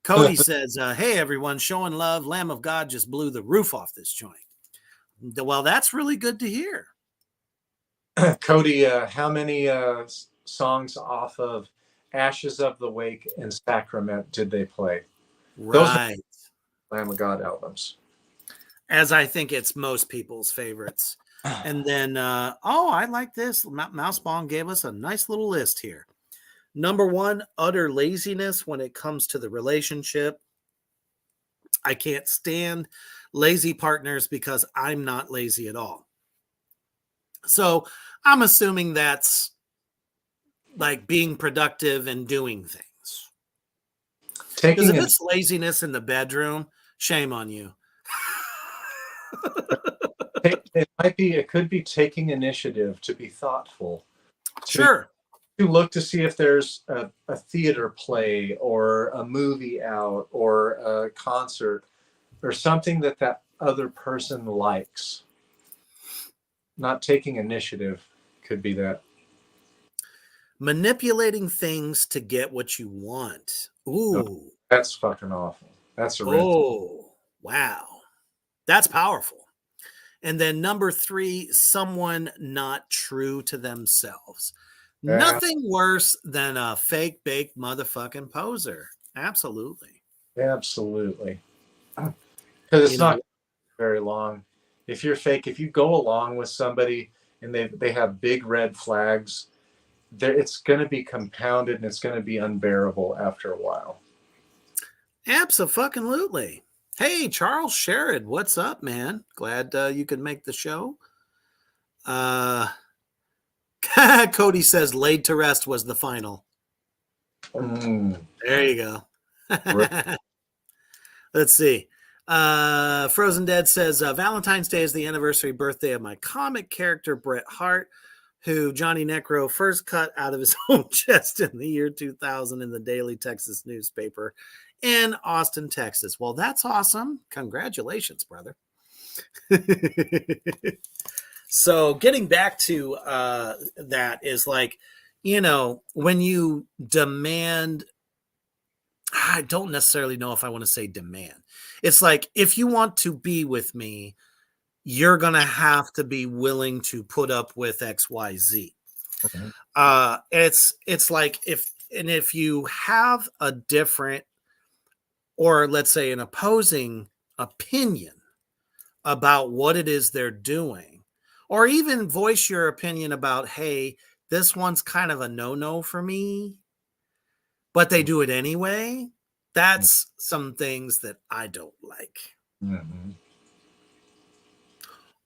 Cody says, hey, everyone, showing love. Lamb of God just blew the roof off this joint. Well, that's really good to hear. Cody, how many songs off of Ashes of the Wake and Sacrament did they play? Right. Those Lamb of God albums. As I think it's most people's favorites. And then, I like this. Mouseball gave us a nice little list here. Number 1, utter laziness when it comes to the relationship. I can't stand lazy partners because I'm not lazy at all. So I'm assuming that's like being productive and doing things. Because if it's laziness in the bedroom, shame on you. It could be taking initiative, to be thoughtful. Sure. To look to see if there's a theater play or a movie out or a concert or something that other person likes. Not taking initiative could be that. Manipulating things to get what you want. Ooh. That's fucking awful. That's a red. Oh, wow. That's powerful. And then number 3, someone not true to themselves. Nothing worse than a fake baked motherfucking poser. Absolutely. Absolutely. Because it's not very long. If you're fake, if you go along with somebody and they have big red flags, it's going to be compounded and it's going to be unbearable after a while. Absolutely. Hey, Charles Sherrod, what's up, man? Glad you could make the show. Cody says laid to rest was the final. There you go. Let's see. Frozen Dead says Valentine's Day is the anniversary birthday of my comic character Bret Hart, who Johnny Necro first cut out of his own chest in the year 2000 in the Daily Texas newspaper in Austin, Texas. Well, that's awesome. Congratulations, brother. So getting back to that is like, when you demand, I don't necessarily know if I want to say demand. It's like, if you want to be with me, you're going to have to be willing to put up with XYZ. Mhm. It's like, if you have a different, or let's say an opposing opinion about what it is they're doing, or even voice your opinion about, hey, this one's kind of a no-no for me, but they do it anyway. That's some things that I don't like. Mhm.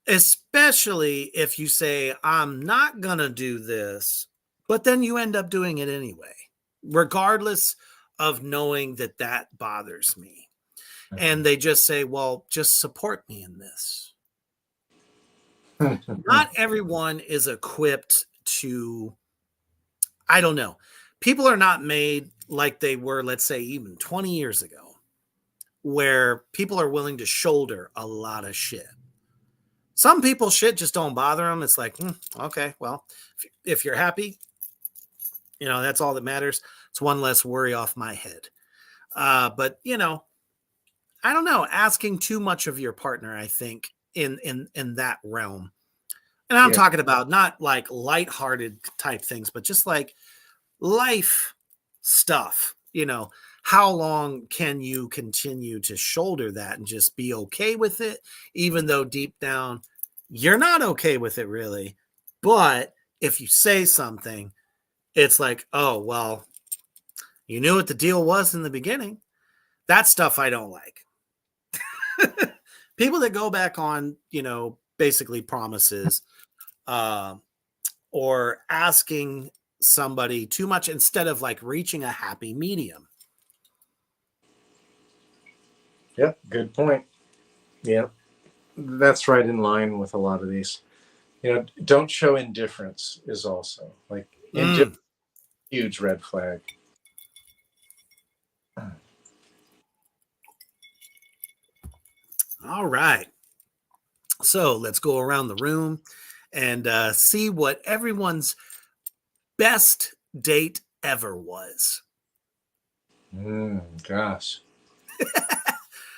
Especially if you say, I'm not going to do this, but then you end up doing it anyway, regardless of knowing that that bothers me. And they just say, well, just support me in this. Mhm. Not everyone is equipped to, I don't know. People are not made like they were, let's say, even 20 years ago, where people are willing to shoulder a lot of shit. Some people, shit just don't bother them. It's like, okay, well, if you're happy, that's all that matters. It's one less worry off my head. But I don't know, asking too much of your partner, I think, in that realm. And I'm Yeah. talking about not like lighthearted type things, but just like life stuff. How long can you continue to shoulder that and just be okay with it, even though deep down you're not okay with it really? But if you say something, it's like, oh, well, you knew what the deal was in the beginning. That stuff I don't like. People that go back on, basically promises, uh, or asking somebody too much instead of like reaching a happy medium. Yep. Good point. Yeah. That's right in line with a lot of these. Don't show indifference is also like indifference, Mm, huge red flag. all right. So let's go around the room and see what everyone's best date ever was. Gosh.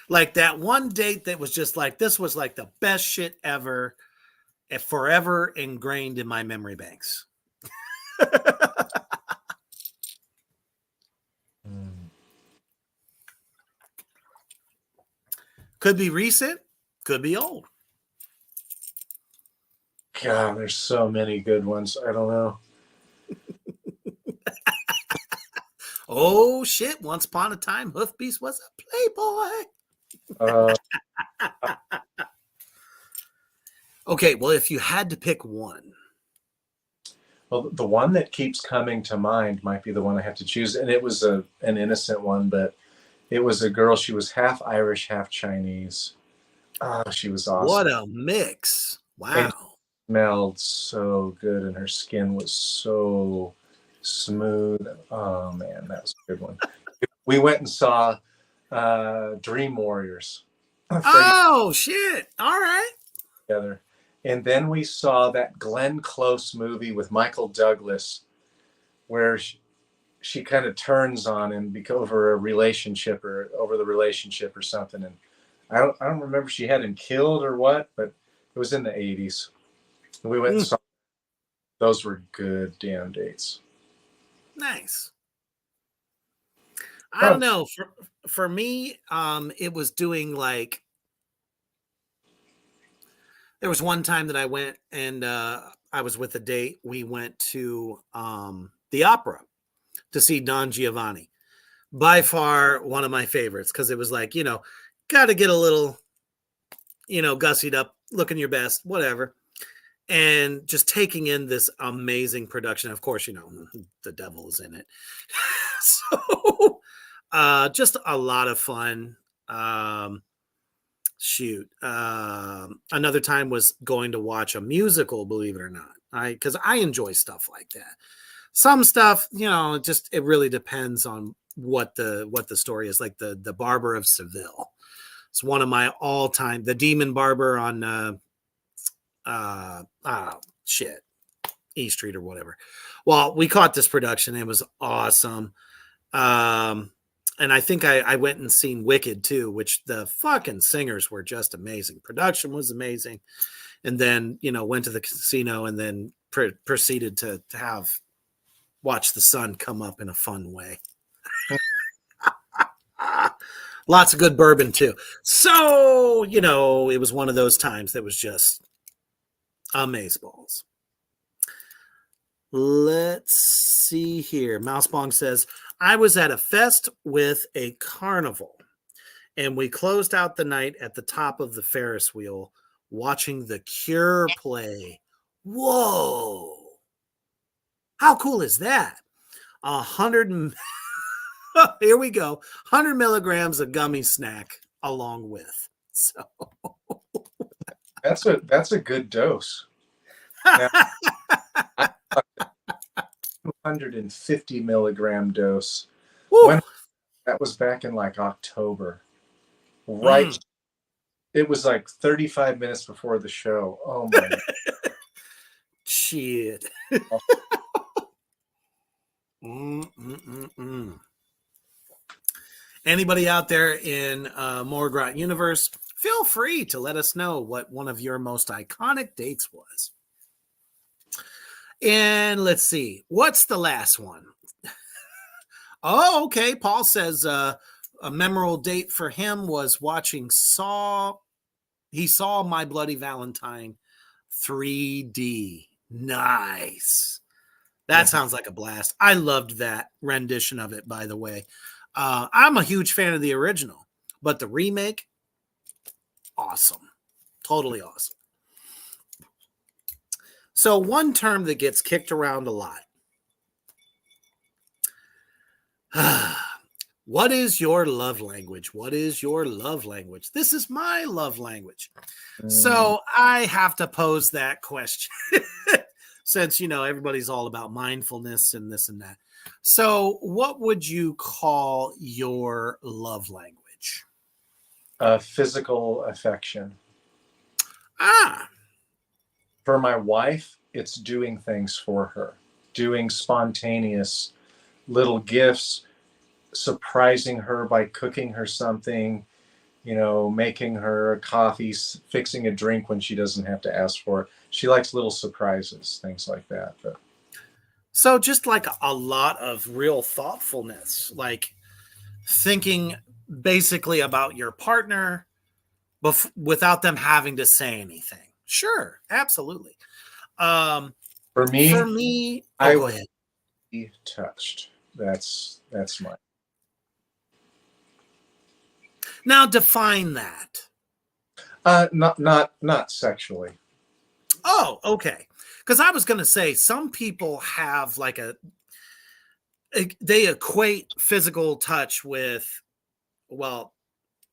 Like that one date that was just like, this was like the best shit ever, forever ingrained in my memory banks. Mm. Could be recent, could be old. God, there's so many good ones. I don't know. Oh shit, once upon a time, Hoofbeast was a playboy. Uh, Okay, well, if you had to pick one. well, the one that keeps coming to mind might be the one I have to choose, and it was an innocent one, but it was a girl. She was half Irish, half Chinese. Oh, she was awesome What a mix. and Wow. smelled so good, and her skin was so smooth. Oh man, that was a good one. We went and saw Dream Warriors, Freddie Oh shit. All right. together, and then we saw that Glenn Close movie with Michael Douglas, where she kind of turns on him because over a relationship or over the relationship or something, and I don't remember if she had him killed or what, but it was in the 80s. And we went and Mm, saw those were good damn dates. nice. I don't Probably. know. For me, it was doing like, there was one time that I went and I was with a date. We went to the opera to see Don Giovanni. By far one of my favorites, because it was like, got to get a little, gussied up, looking your best, whatever. And just taking in this amazing production. Of course, the devil is in it. So just a lot of fun. Shoot. Another time was going to watch a musical, believe it or not. Because I enjoy stuff like that. Some stuff, it really depends on what the story is. Like the Barber of Seville. It's one of my all time. The Demon Barber on shit. E Street or whatever. Well, we caught this production. It was awesome. And I think I went and seen Wicked too, which the fucking singers were just amazing. Production was amazing. And then, went to the casino and then proceeded to watch the sun come up in a fun way. Lots of good bourbon too. So, it was one of those times that was just amazeballs. Let's see here. Mousebong says, I was at a fest with a carnival, and we closed out the night at the top of the Ferris wheel watching The Cure play. Whoa. How cool is that? 100, here we go. 100 milligrams of gummy snack along with. So that's a good dose. Now, 250 milligram dose. That was back in like October. Right. It was like 35 minutes before the show. Oh my God. Shit. Anybody out there in Morgrot universe, feel free to let us know what one of your most iconic dates was. And let's see, what's the last one? Oh, okay. Paul says a memorable date for him was watching he saw My Bloody Valentine 3D. Nice. That sounds like a blast. I loved that rendition of it, by the way. I'm a huge fan of the original, but the remake, awesome. Totally awesome. So one term that gets kicked around a lot. What is your love language? What is your love language? This is my love language. So I have to pose that question since, everybody's all about mindfulness and this and that. So what would you call your love language? Physical affection. For my wife, it's doing things for her, doing spontaneous little gifts, surprising her by cooking her something, making her a coffee, fixing a drink when she doesn't have to ask for it. She likes little surprises, things like that. But so just like a lot of real thoughtfulness, like thinking basically about your partner without them having to say anything. Sure, absolutely. For me, I go ahead. Be touched. That's mine. Now define that. Not sexually. Oh, okay. Because I was going to say some people have like they equate physical touch with, well,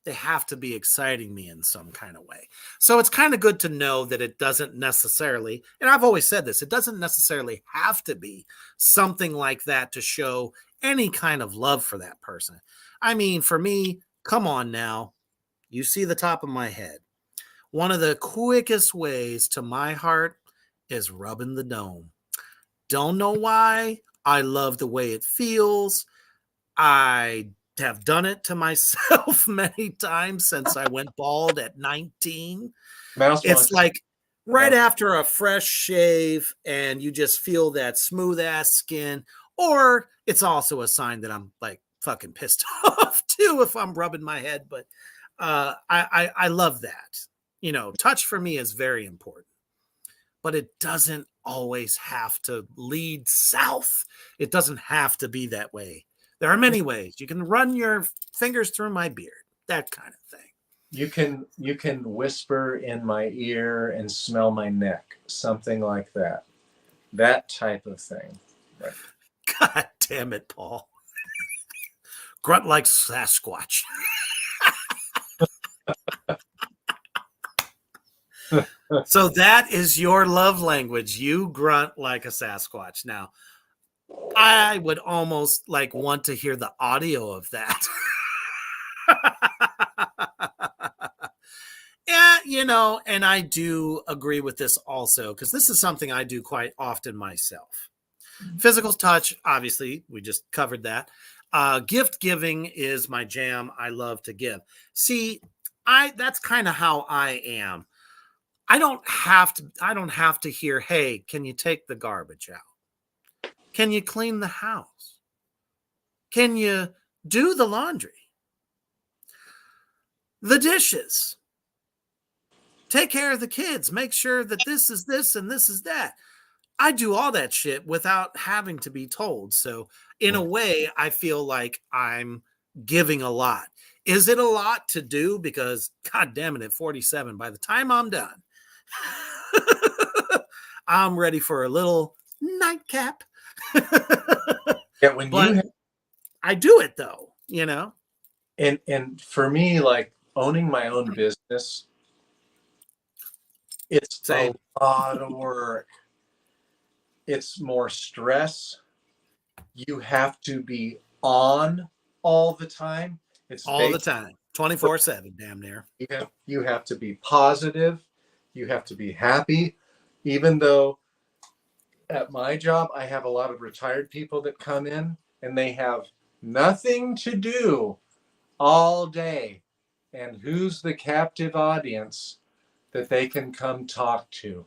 they have to be exciting me in some kind of way. So it's kind of good to know that it doesn't necessarily, and I've always said this, it doesn't necessarily have to be something like that to show any kind of love for that person. I mean, for me, come on now, you see the top of my head. One of the quickest ways to my heart is rubbing the dome. Don't know why. I love the way it feels. I have done it to myself many times since I went bald at 19. It's like right after a fresh shave and you just feel that smooth ass skin, or it's also a sign that I'm like fucking pissed off too if I'm rubbing my head. But I love that. Touch for me is very important, but it doesn't always have to lead south. It doesn't have to be that way. There are many ways. You can run your fingers through my beard, that kind of thing. You can whisper in my ear and smell my neck, something like that. That type of thing. Right. God damn it, Paul. Grunt like Sasquatch. So that is your love language. You grunt like a Sasquatch. Now, I would almost want to hear the audio of that. Yeah, and I do agree with this also, because this is something I do quite often myself. Physical touch, obviously, we just covered that. Gift giving is my jam. I love to give. See, that's kind of how I am. I don't have to hear, "Hey, can you take the garbage out? Can you clean the house? Can you do the laundry? The dishes? Take care of the kids, make sure that this is this and this is that." I do all that shit without having to be told. So, in a way, I feel like I'm giving a lot. Is it a lot to do? Because, God damn it, at 47, by the time I'm done, I'm ready for a little nightcap. Yeah, when But you I do it though. and for me, like owning my own business, it's a Same lot of work. It's more stress. You have to be on all the time. It's all the based, time, 24/7, damn near. you have to be positive. You have to be happy. Even though at my job, I have a lot of retired people that come in and they have nothing to do all day. And who's the captive audience that they can come talk to?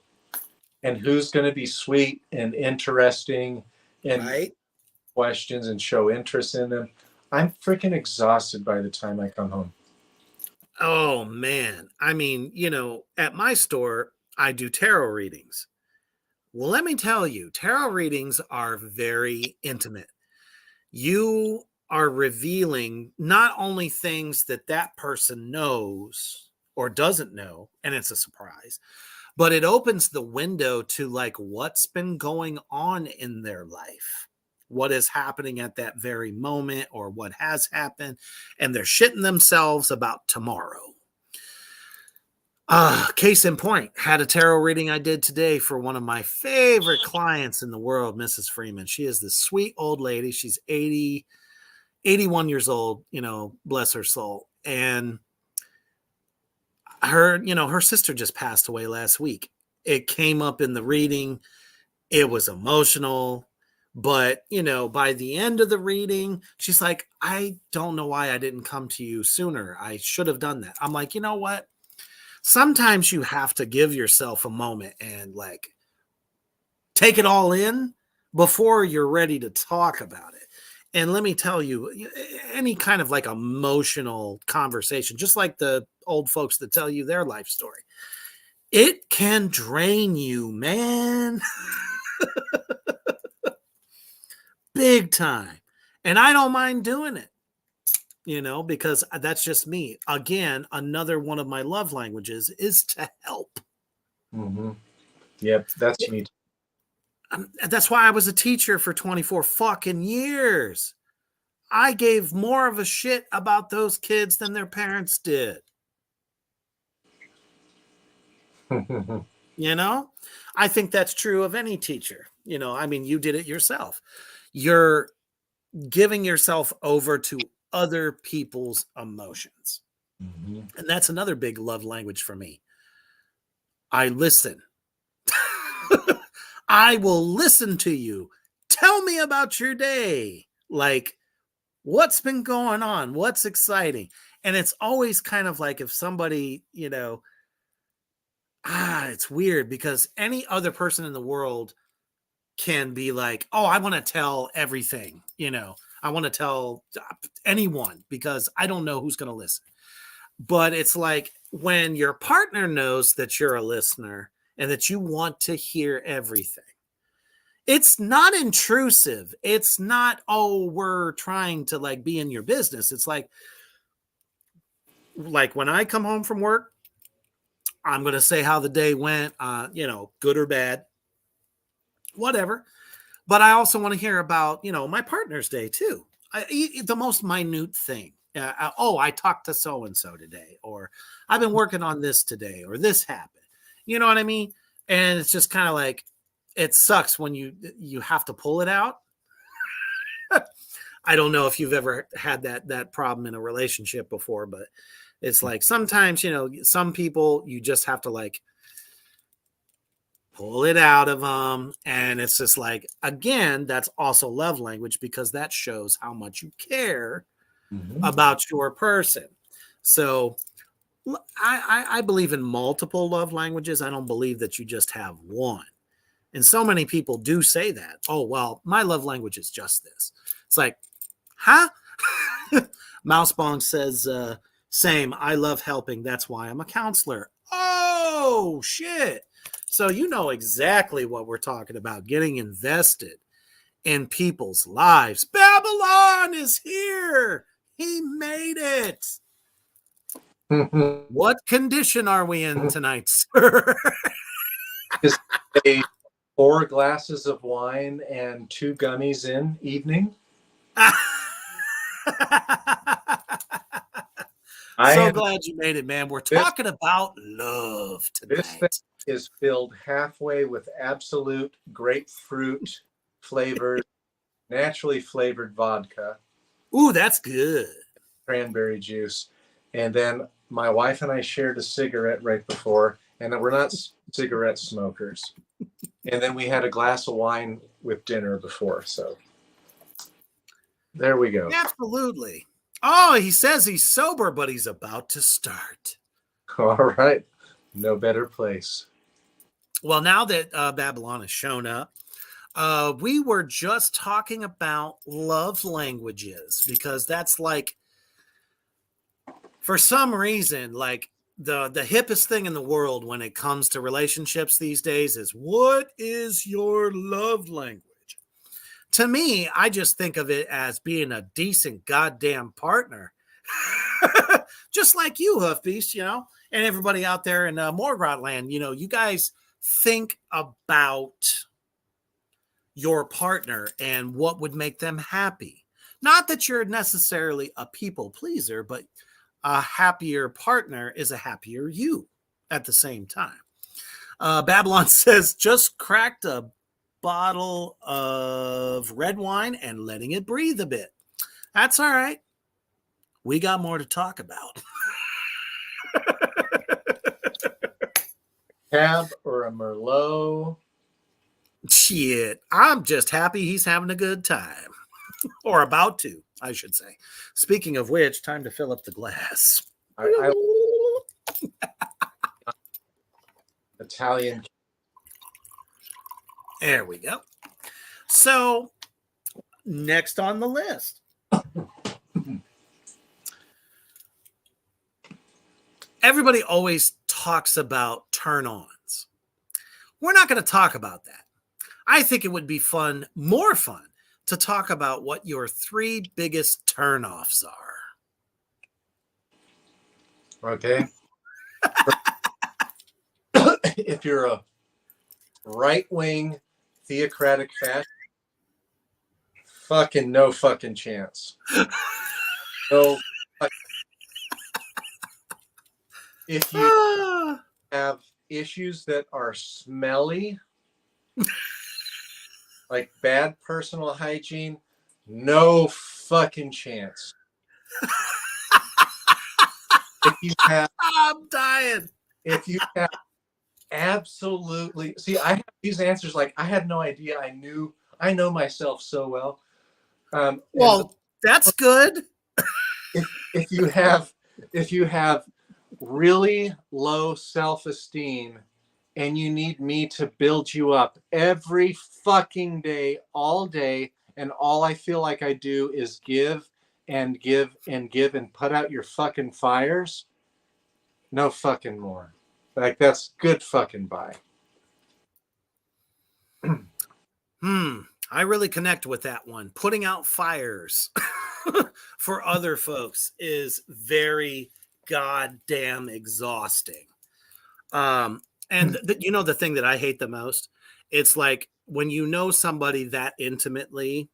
And who's going to be sweet and interesting and Right? questions and show interest in them? I'm freaking exhausted by the time I come home. Oh, man. I mean, at my store, I do tarot readings. Well, let me tell you, tarot readings are very intimate. You are revealing not only things that that person knows or doesn't know, and it's a surprise, but it opens the window to like what's been going on in their life, what is happening at that very moment, or what has happened, and they're shitting themselves about tomorrow. Case in point, had a tarot reading I did today for one of my favorite clients in the world, Mrs. Freeman. She is this sweet old lady. She's 80, 81 years old, bless her soul. And her sister just passed away last week. It came up in the reading. It was emotional. But, by the end of the reading, she's like, "I don't know why I didn't come to you sooner. I should have done that." I'm like, you know what? Sometimes you have to give yourself a moment and like take it all in before you're ready to talk about it. And let me tell you, any kind of like emotional conversation, just like the old folks that tell you their life story, it can drain you, man. Big time. And I don't mind doing it, because that's just me. Again, another one of my love languages is to help. Mm-hmm. Yep, that's me. That's why I was a teacher for 24 fucking years. I gave more of a shit about those kids than their parents did. I think that's true of any teacher. I mean, you did it yourself. You're giving yourself over to other people's emotions. Mm-hmm. And that's another big love language for me. I listen. I will listen to you. Tell me about your day. Like, what's been going on? What's exciting? And it's always kind of like if somebody, it's weird because any other person in the world can be like, "Oh, I want to tell everything." I want to tell anyone because I don't know who's going to listen. But it's like when your partner knows that you're a listener and that you want to hear everything. It's not intrusive. It's not, "Oh, we're trying to like be in your business." It's like when I come home from work, I'm going to say how the day went, good or bad, whatever. But I also want to hear about, my partner's day too. The most minute thing. Oh, I talked to so and so today, or I've been working on this today, or this happened. You know what I mean? And it's just kind of like it sucks when you have to pull it out. I don't know if you've ever had that problem in a relationship before, but It's like sometimes, some people you just have to like pull it out of them. And it's just like, again, that's also love language because that shows how much you care about your person. So I believe in multiple love languages. I don't believe that you just have one. And so many people do say that. Oh, well, my love language is just this. It's like, huh? Mousebong says, same. I love helping. That's why I'm a counselor. Oh, shit. So you know exactly what we're talking about, getting invested in people's lives. Babylon is here. He made it. What condition are we in tonight, sir? Is a 4 glasses of wine and 2 gummies in evening? So glad you made it, man. We're talking about love This thing tonight. is filled halfway with absolute grapefruit flavored, naturally flavored vodka, Ooh, that's good. cranberry juice. And then my wife and I shared a cigarette right before, and we're not cigarette smokers. And then we had a glass of wine with dinner before. So there we go. Absolutely. Oh, he says he's sober, but he's about to start. All right. No better place. Well, now that Babylon has shown up, we were just talking about love languages because that's like, for some reason, like the hippest thing in the world when it comes to relationships these days is, what is your love language? To me, I just think of it as being a decent goddamn partner. Just like you, Hoof Beast, and everybody out there in Morgrot land, you guys think about your partner and what would make them happy. Not that you're necessarily a people pleaser, but a happier partner is a happier you at the same time. Babylon says, just cracked a bottle of red wine and letting it breathe a bit. That's all right. We got more to talk about. Cab or a Merlot? Shit, I'm just happy he's having a good time. Or about to, I should say. Speaking of which, time to fill up the glass. Italian. There we go. So, next on the list. Everybody always talks about turn-ons. We're not going to talk about that. I think it would be fun, more fun, to talk about what your 3 biggest turn-offs are. Okay. If you're a right-wing theocratic fascist, no fucking chance. No. If you have issues that are smelly, like bad personal hygiene, no fucking chance. If you have, I'm dying. If you have absolutely, see, I have these answers like I had no idea. I know myself so well. Well, that's good. If you have really low self-esteem and you need me to build you up every fucking day, all day, and all I feel like I do is give and give and give and put out your fucking fires, no fucking more. Like, that's good fucking bye. I really connect with that one. Putting out fires for other folks is very goddamn exhausting. And the thing that I hate the most, it's like when you know somebody that intimately,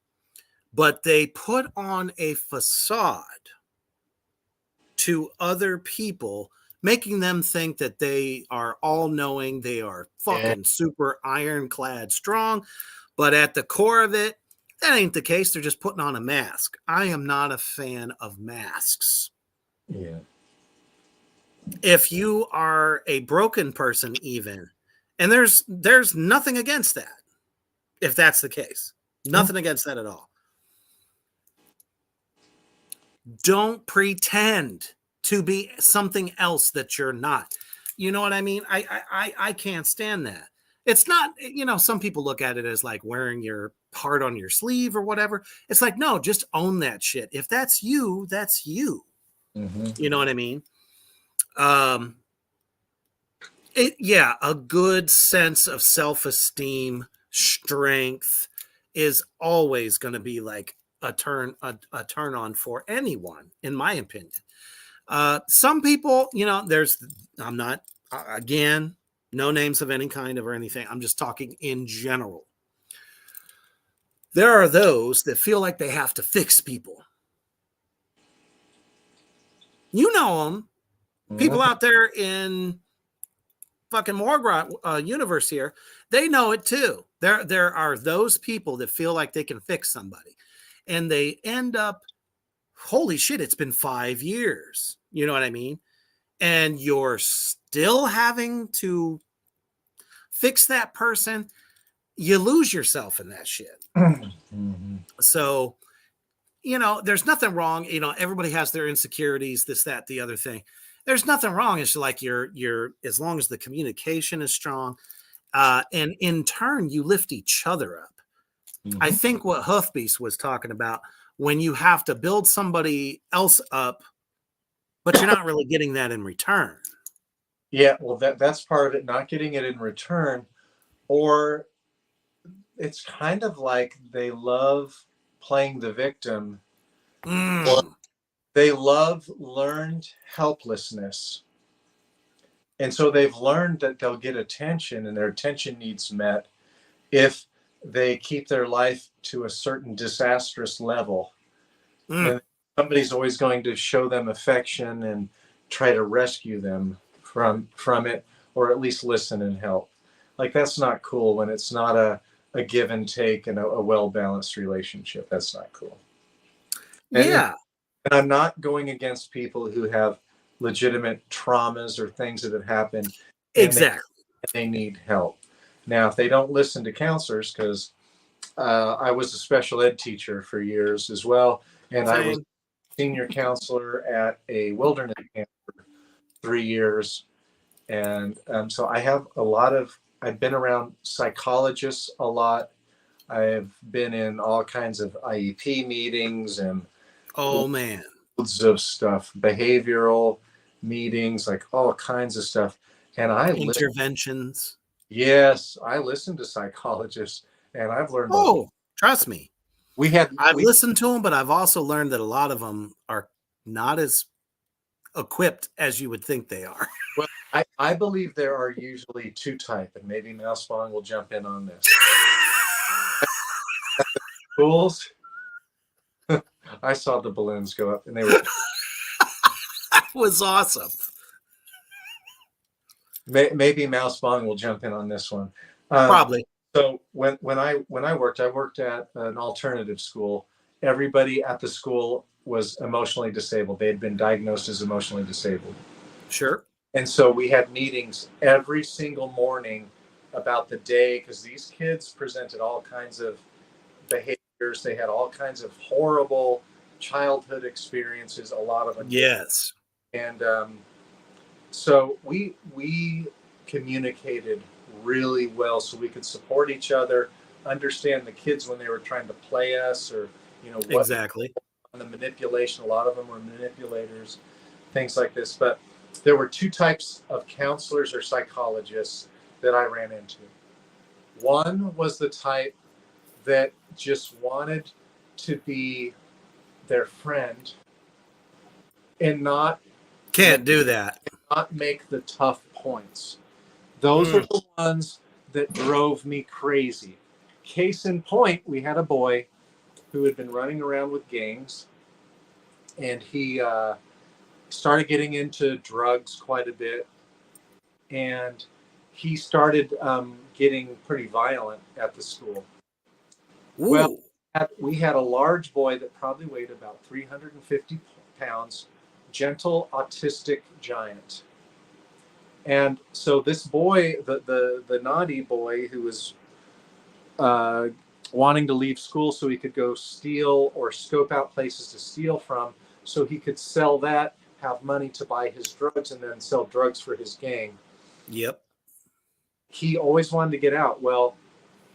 but they put on a facade to other people, making them think that they are all knowing, they are fucking super ironclad strong. But at the core of it, that ain't the case. They're just putting on a mask. I am not a fan of masks. Yeah. if you are a broken person, even, and there's nothing against that, if that's the case, Mm. nothing against that at all. Don't pretend to be something else that you're not. You know what I mean? I can't stand that. It's not, some people look at it as like wearing your heart on your sleeve or whatever. It's like, no, just own that shit. If that's you, that's you. Mm-hmm. You know what I mean? Um, yeah, a good sense of self-esteem, strength is always going to be like a turn on for anyone, in my opinion. Some people, I'm not, again, no names of any kind of or anything. I'm just talking in general. There are those that feel like they have to fix people. You know them, people Mm-hmm. out there in fucking Morgrot universe here, they know it too. There are those people that feel like they can fix somebody, and they end up, holy shit, it's been 5 years. You know what I mean? And you're still having to fix that person. You lose yourself in that shit. Mm-hmm. So, there's nothing wrong. Everybody has their insecurities, this, that, the other thing. There's nothing wrong. It's like you're as long as the communication is strong, and in turn, you lift each other up. I Mm-hmm. think what Hoofbeast was talking about, when you have to build somebody else up, but you're not really getting that in return. Yeah, well, that's part of it, not getting it in return, or it's kind of like they love playing the victim. Or Mm, they love learned helplessness. And so they've learned that they'll get attention and their attention needs met if they keep their life to a certain disastrous level. mm. And somebody's always going to show them affection and try to rescue them from it, or at least listen and help. Like, that's not cool when it's not a give and take and a well-balanced relationship. That's not cool. And Yeah, I'm not going against people who have legitimate traumas or things that have happened, and exactly. they need help. Now, if they don't listen to counselors, because I was a special ed teacher for years as well, and I was Same. senior counselor at a wilderness camp for 3 years. And so I have I've been around psychologists a lot. I've been in all kinds of IEP meetings and Oh man, loads of stuff, behavioral meetings, like all kinds of stuff. And interventions. yes, I listen to psychologists, and I've learned a whole. Oh, trust me, We had I've we listened to them, but I've also learned that a lot of them are not as equipped as you would think they are. well, I believe there are usually two type, and maybe Mouse Bong will jump in on this. Schools, I saw the balloons go up, and they were That was awesome. maybe Mouse Bong will jump in on this one. Um, Probably. so when I worked at an alternative school. Everybody at the school was emotionally disabled. They had been diagnosed as emotionally disabled. Sure. And so we had meetings every single morning about the day, because these kids presented all kinds of behaviors. They had all kinds of horrible childhood experiences, a lot of them. Yes. And so we communicated really well, so we could support each other, understand the kids when they were trying to play us, or what Exactly. the manipulation. A lot of them were manipulators, things like this. But there were two types of counselors or psychologists that I ran into. One was the type that just wanted to be their friend and make, Can't do that. not make the tough points. Those are Mm. the ones that drove me crazy. Case in point, we had a boy who had been running around with gangs, and he started getting into drugs quite a bit, and he started getting pretty violent at the school. Well, Ooh. we had a large boy that probably weighed about 350 pounds, gentle autistic giant. And so this boy, the naughty boy who was uh, wanting to leave school so he could go steal or scope out places to steal from, so he could sell that, have money to buy his drugs, and then sell drugs for his gang. Yep. He always wanted to get out. Well,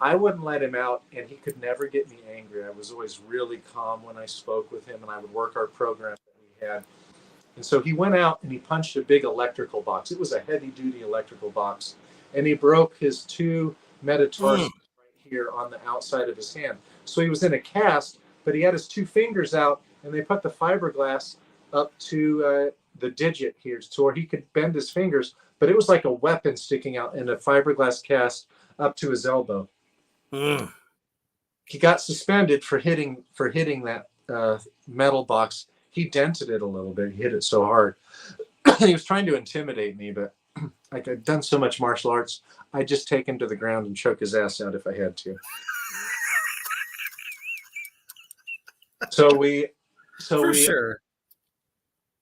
I wouldn't let him out, and he could never get me angry. I was always really calm when I spoke with him, and I would work our program that we had. And so he went out and he punched a big electrical box. It was a heavy duty electrical box. And he broke his two metatarsals right here on the outside of his hand. So he was in a cast, but he had his two fingers out, and they put the fiberglass up to the digit here so where he could bend his fingers. But it was like a weapon sticking out in a fiberglass cast up to his elbow. He got suspended for hitting that metal box. He dented it a little bit. He hit it so hard. He was trying to intimidate me, but like I'd done so much martial arts, I'd just take him to the ground and choke his ass out if I had to. Sure.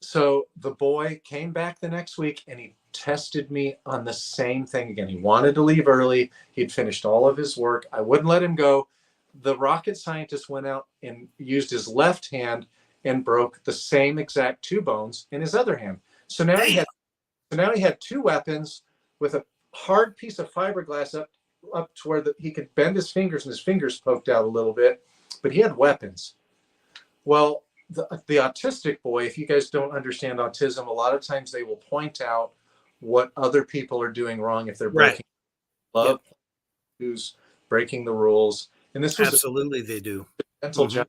So the boy came back the next week and he tested me on the same thing again. He wanted to leave early. He'd finished all of his work. I wouldn't let him go. The rocket scientist went out and used his left hand and broke the same exact two bones in his other hand. So now he had two weapons with a hard piece of fiberglass up to where he could bend his fingers, and his fingers poked out a little bit, but he had weapons. Well, the autistic boy, if you guys don't understand autism, a lot of times they will point out what other people are doing wrong if they're breaking love, who's breaking the rules. And this was absolutely they do. Mental job.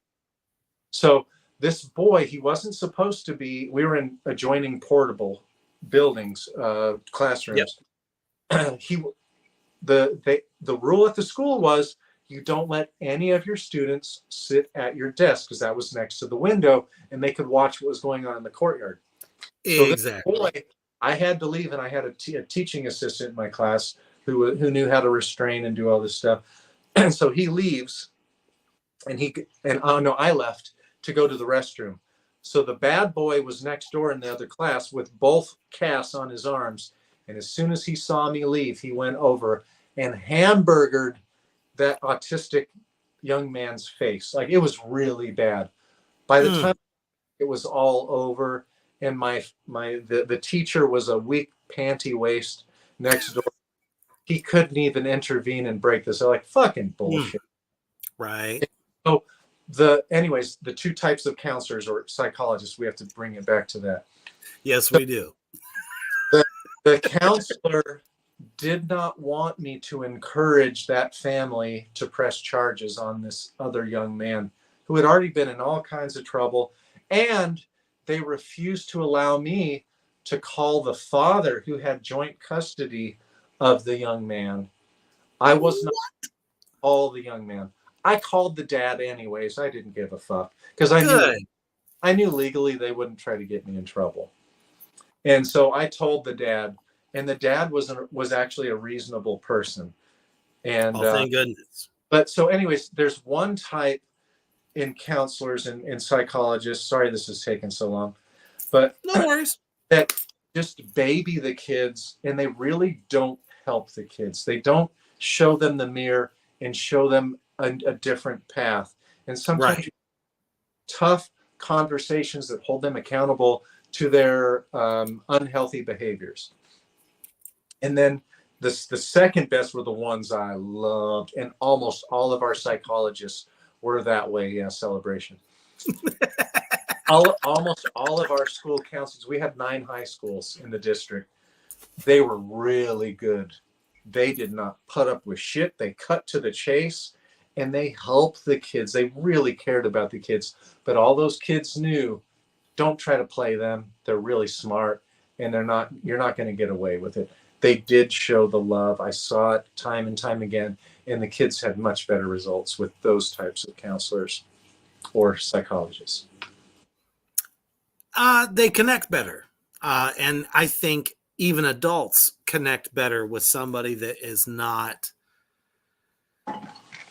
So this boy, he wasn't supposed to be. We were in adjoining portable buildings, classrooms. Yep. The rule at the school was you don't let any of your students sit at your desk because that was next to the window and they could watch what was going on in the courtyard. Exactly. So this boy, I had to leave, and I had a teaching assistant in my class who knew how to restrain and do all this stuff. And so he leaves, and I left to go to the restroom. So the bad boy was next door in the other class with both casts on his arms. And as soon as he saw me leave, he went over and hamburgered that autistic young man's face. Like, it was really bad. By the time it was all over, and the teacher was a weak panty waist next door, he couldn't even intervene and break this. They're like, fucking bullshit. Right. So the two types of counselors or psychologists, we have to bring it back to that. Yes, we do. The counselor did not want me to encourage that family to press charges on this other young man who had already been in all kinds of trouble. And they refused to allow me to call the father who had joint custody of the young man. I was not call the young man. I called the dad anyways. I didn't give a fuck because I knew legally they wouldn't try to get me in trouble. And so I told the dad, and the dad was actually a reasonable person. And thank goodness. But so anyways, there's one type in counselors and psychologists. Sorry this is taking so long, but no worries. That just baby the kids, and they really don't help the kids. They don't show them the mirror and show them a different path. And sometimes tough conversations that hold them accountable to their unhealthy behaviors. And then the second best were the ones I loved, and almost all of our psychologists were that way. Yeah, celebration. Almost all of our school counselors, we had 9 high schools in the district. They were really good. They did not put up with shit. They cut to the chase, and they helped the kids. They really cared about the kids. But all those kids knew, don't try to play them. They're really smart, and you're not going to get away with it. They did show the love. I saw it time and time again, and the kids had much better results with those types of counselors or psychologists. They connect better. And I think even adults connect better with somebody that is not,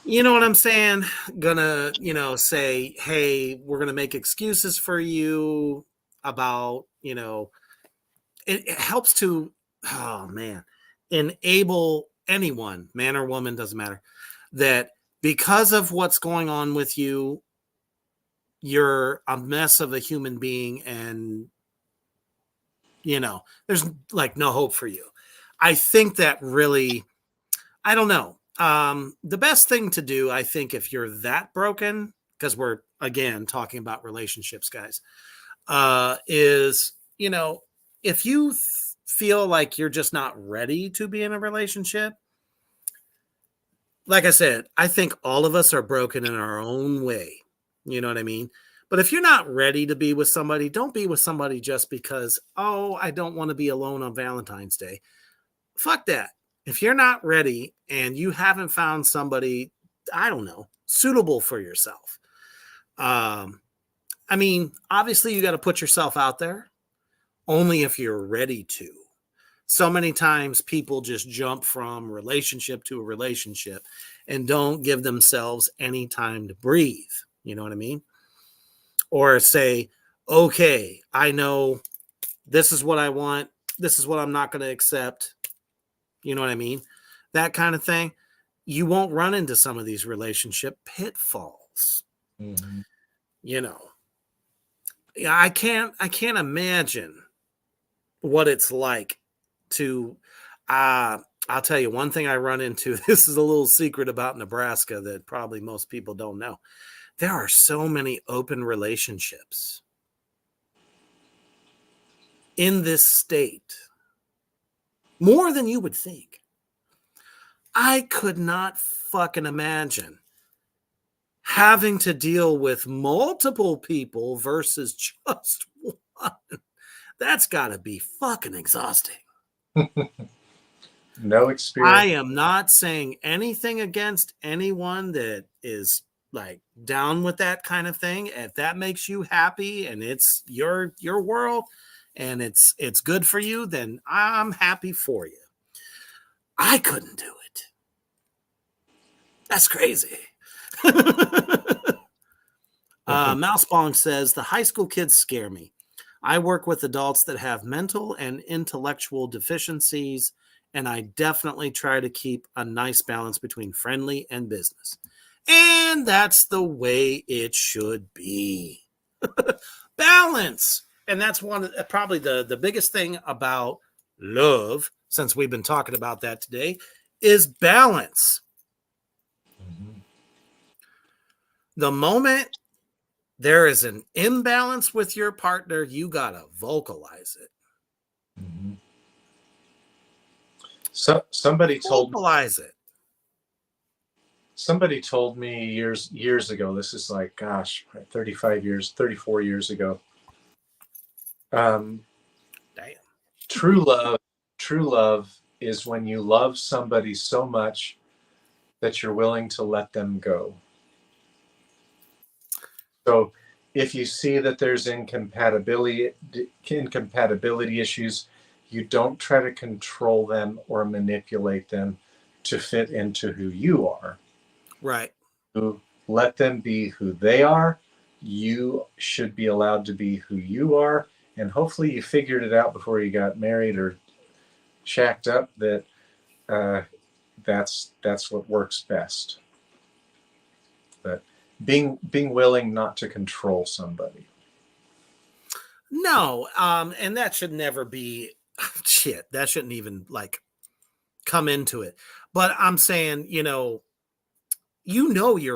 you know what I'm saying, gonna, say, hey, we're gonna make excuses for you about, it helps to oh man, enable anyone, man or woman, doesn't matter, that because of what's going on with you, you're a mess of a human being, and there's like no hope for you. I think that really, I don't know. The best thing to do, I think, if you're that broken, because we're again talking about relationships, guys, is if you feel like you're just not ready to be in a relationship, like I said, I think all of us are broken in our own way. You know what I mean? But if you're not ready to be with somebody, don't be with somebody just because, oh, I don't want to be alone on Valentine's Day. Fuck that. If you're not ready and you haven't found somebody, I don't know, suitable for yourself. I mean, obviously you got to put yourself out there only if you're ready to. So many times people just jump from relationship to a relationship and don't give themselves any time to breathe. You know what I mean? Or say, okay, I know this is what I want. This is what I'm not going to accept. You know what I mean? That kind of thing. You won't run into some of these relationship pitfalls. Mm-hmm. Yeah, I can't imagine what it's like to I'll tell you one thing I run into. This is a little secret about Nebraska that probably most people don't know. There are so many open relationships in this state, more than you would think. I could not fucking imagine having to deal with multiple people versus just one. That's got to be fucking exhausting. No I experience. am not saying anything against anyone that is like down with that kind of thing. If that makes you happy and it's your world and it's good for you, then I'm happy for you. I couldn't do it. That's crazy. Mousebong says the high school kids scare me. I work with adults that have mental and intellectual deficiencies, and I definitely try to keep a nice balance between friendly and business. And that's the way it should be. Balance. And that's probably the biggest thing about love, since we've been talking about that today, is balance. Mm-hmm. The moment there is an imbalance with your partner, you got to vocalize it. Mm-hmm. So somebody told me years ago, this is like, gosh, 34 years ago. Damn. True love is when you love somebody so much that you're willing to let them go. So if you see that there's incompatibility issues, you don't try to control them or manipulate them to fit into who you are. Right. You let them be who they are. You should be allowed to be who you are. And hopefully you figured it out before you got married or shacked up that that's what works best. But being willing not to control somebody. No, and that should never be shit. That shouldn't even like come into it. But I'm saying, you're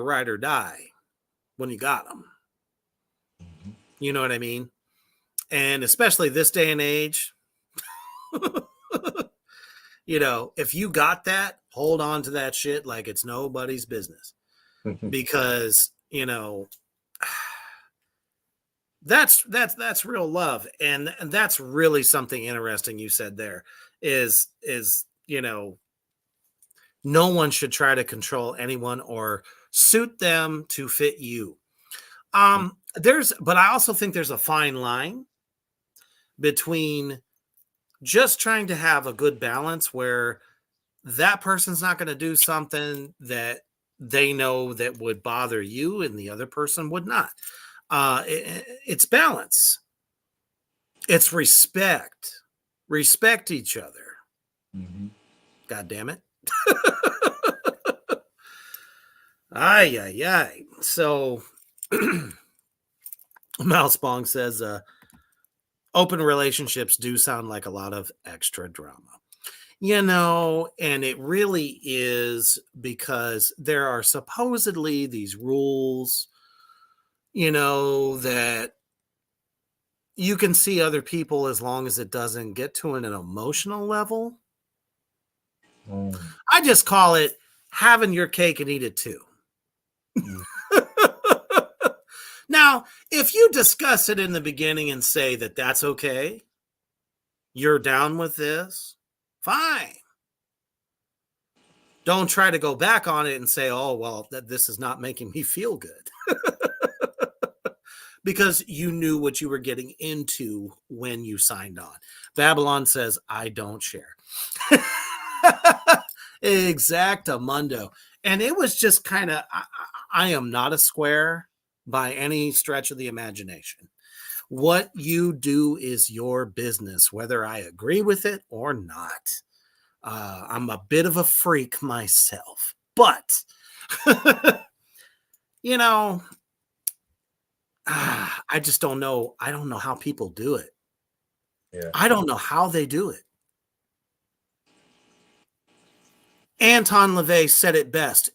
ride or die when you got them. Mm-hmm. You know what I mean? And especially this day and age, if you got that, hold on to that shit like it's nobody's business. Because, that's real love. And that's really something interesting you said there is no one should try to control anyone or suit them to fit you. But I also think there's a fine line between just trying to have a good balance where that person's not going to do something that they know that would bother you and the other person would not. It's balance. It's respect. Respect each other. Mm-hmm. God damn it. Ay, ay, ay. So, Mouse Bong says, open relationships do sound like a lot of extra drama. And it really is, because there are supposedly these rules, that you can see other people as long as it doesn't get to an emotional level. Mm. I just call it having your cake and eat it too. Mm. Now, if you discuss it in the beginning and say that that's okay, you're down with this, fine. Don't try to go back on it and say, oh, well, this is not making me feel good. Because you knew what you were getting into when you signed on. Babylon says, I don't share. Exactamundo. And it was just kind of, I am not a square by any stretch of the imagination. What you do is your business, whether I agree with it or not. I'm a bit of a freak myself, but you know, I just don't know. I don't know how people do it. Yeah. I don't know how they do it. Anton LaVey said it best.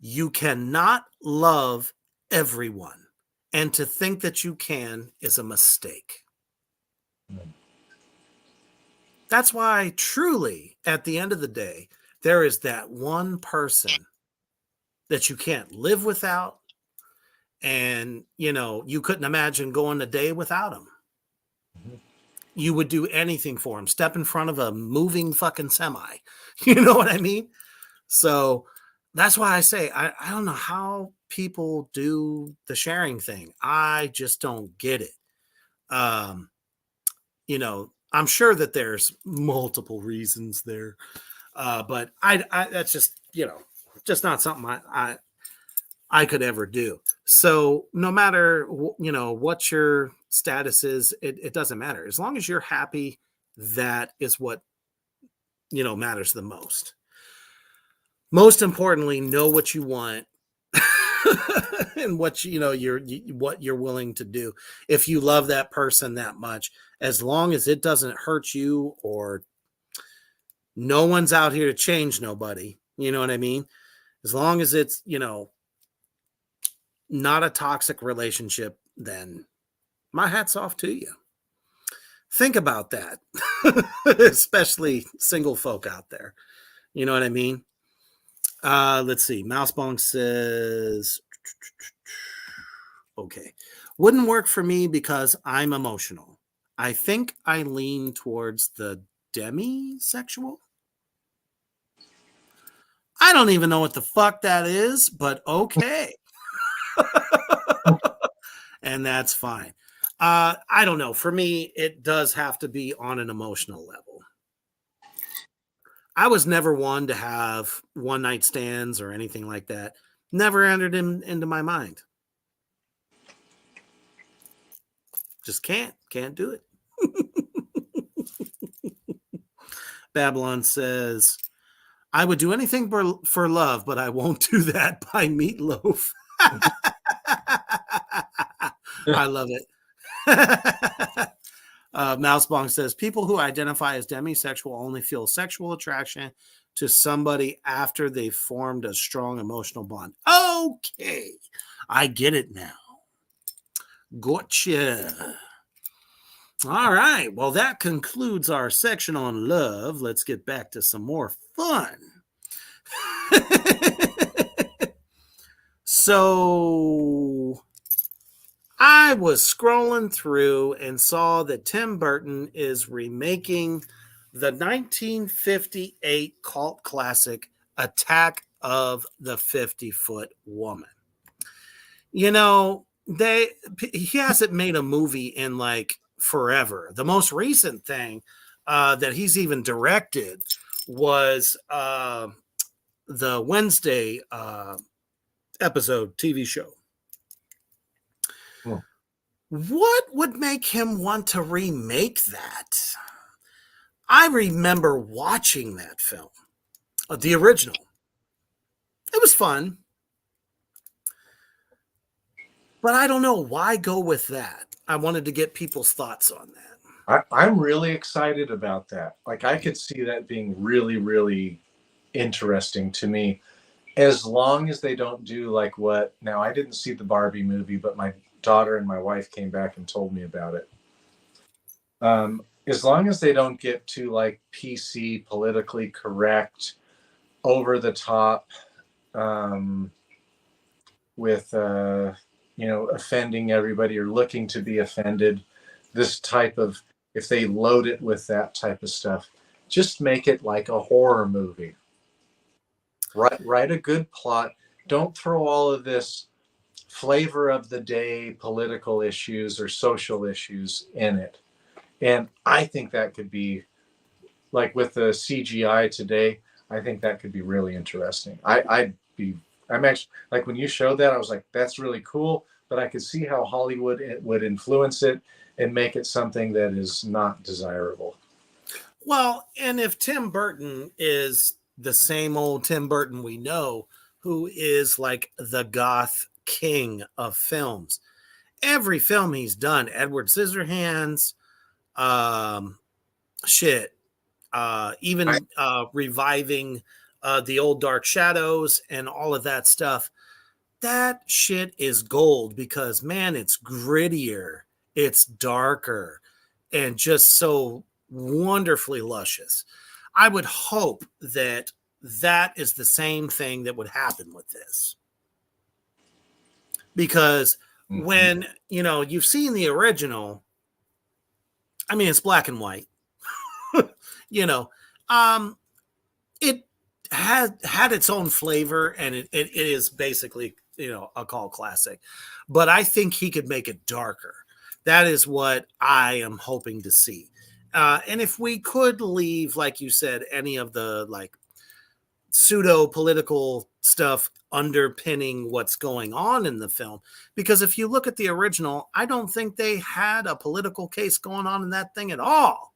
You cannot love everyone. And to think that you can is a mistake. Mm. That's why, truly, at the end of the day, there is that one person that you can't live without. And, you couldn't imagine going a day without him. Mm-hmm. You would do anything for him. Step in front of a moving fucking semi. You know what I mean? So that's why I say I don't know how people do the sharing thing. I just don't get it. I'm sure that there's multiple reasons there. But I that's just not something I could ever do. So no matter what your status is, it doesn't matter. As long as you're happy, that is what matters the most. Most importantly, know what you want and what what you're willing to do. If you love that person that much, as long as it doesn't hurt you, or no one's out here to change nobody, you know what I mean? As long as it's, not a toxic relationship, then my hat's off to you. Think about that, especially single folk out there. You know what I mean? Let's see. Mousebong says, okay, wouldn't work for me because I'm emotional. I think I lean towards the demisexual. I don't even know what the fuck that is, but okay. And that's fine. I don't know. For me, it does have to be on an emotional level. I was never one to have one night stands or anything like that. Never entered into my mind. Just can't do it. Babylon says, I would do anything for love, but I won't do that by Meatloaf. I love it. Mousebong says, people who identify as demisexual only feel sexual attraction to somebody after they've formed a strong emotional bond. Okay, I get it now. Gotcha. All right, well, that concludes our section on love. Let's get back to some more fun. So I was scrolling through and saw that Tim Burton is remaking the 1958 cult classic Attack of the 50-Foot Woman. He hasn't made a movie in like forever. The most recent thing that he's even directed was the Wednesday episode TV show. What would make him want to remake that? I remember watching that film, the original. It was fun, but I don't know why go with that. I wanted to get people's thoughts on that. I'm really excited about that. Like, I could see that being really, really interesting to me, as long as they don't do like what. Now, I didn't see the Barbie movie, but my daughter and my wife came back and told me about it. As long as they don't get too like PC, politically correct, over the top, um, with offending everybody or looking to be offended, this type of, if they load it with that type of stuff, just make it like a horror movie. Write a good plot. Don't throw all of this flavor of the day political issues or social issues in it. And I think that could be, like with the CGI today, I think that could be really interesting. I'm actually, like, when you showed that, I was like, that's really cool, but I could see how Hollywood would influence it and make it something that is not desirable. Well, and if Tim Burton is the same old Tim Burton we know, who is like the goth king of films, every film he's done, Edward Scissorhands, um, shit, even reviving the old Dark Shadows and all of that stuff, that shit is gold because, man, it's grittier, it's darker, and just so wonderfully luscious. I would hope that that is the same thing that would happen with this. Because when, you've seen the original, I mean, it's black and white, you know, it had its own flavor, and it is basically, a cult classic. But I think he could make it darker. That is what I am hoping to see. And if we could leave, like you said, any of the like pseudo political stuff underpinning what's going on in the film, because if you look at the original, I don't think they had a political case going on in that thing at all.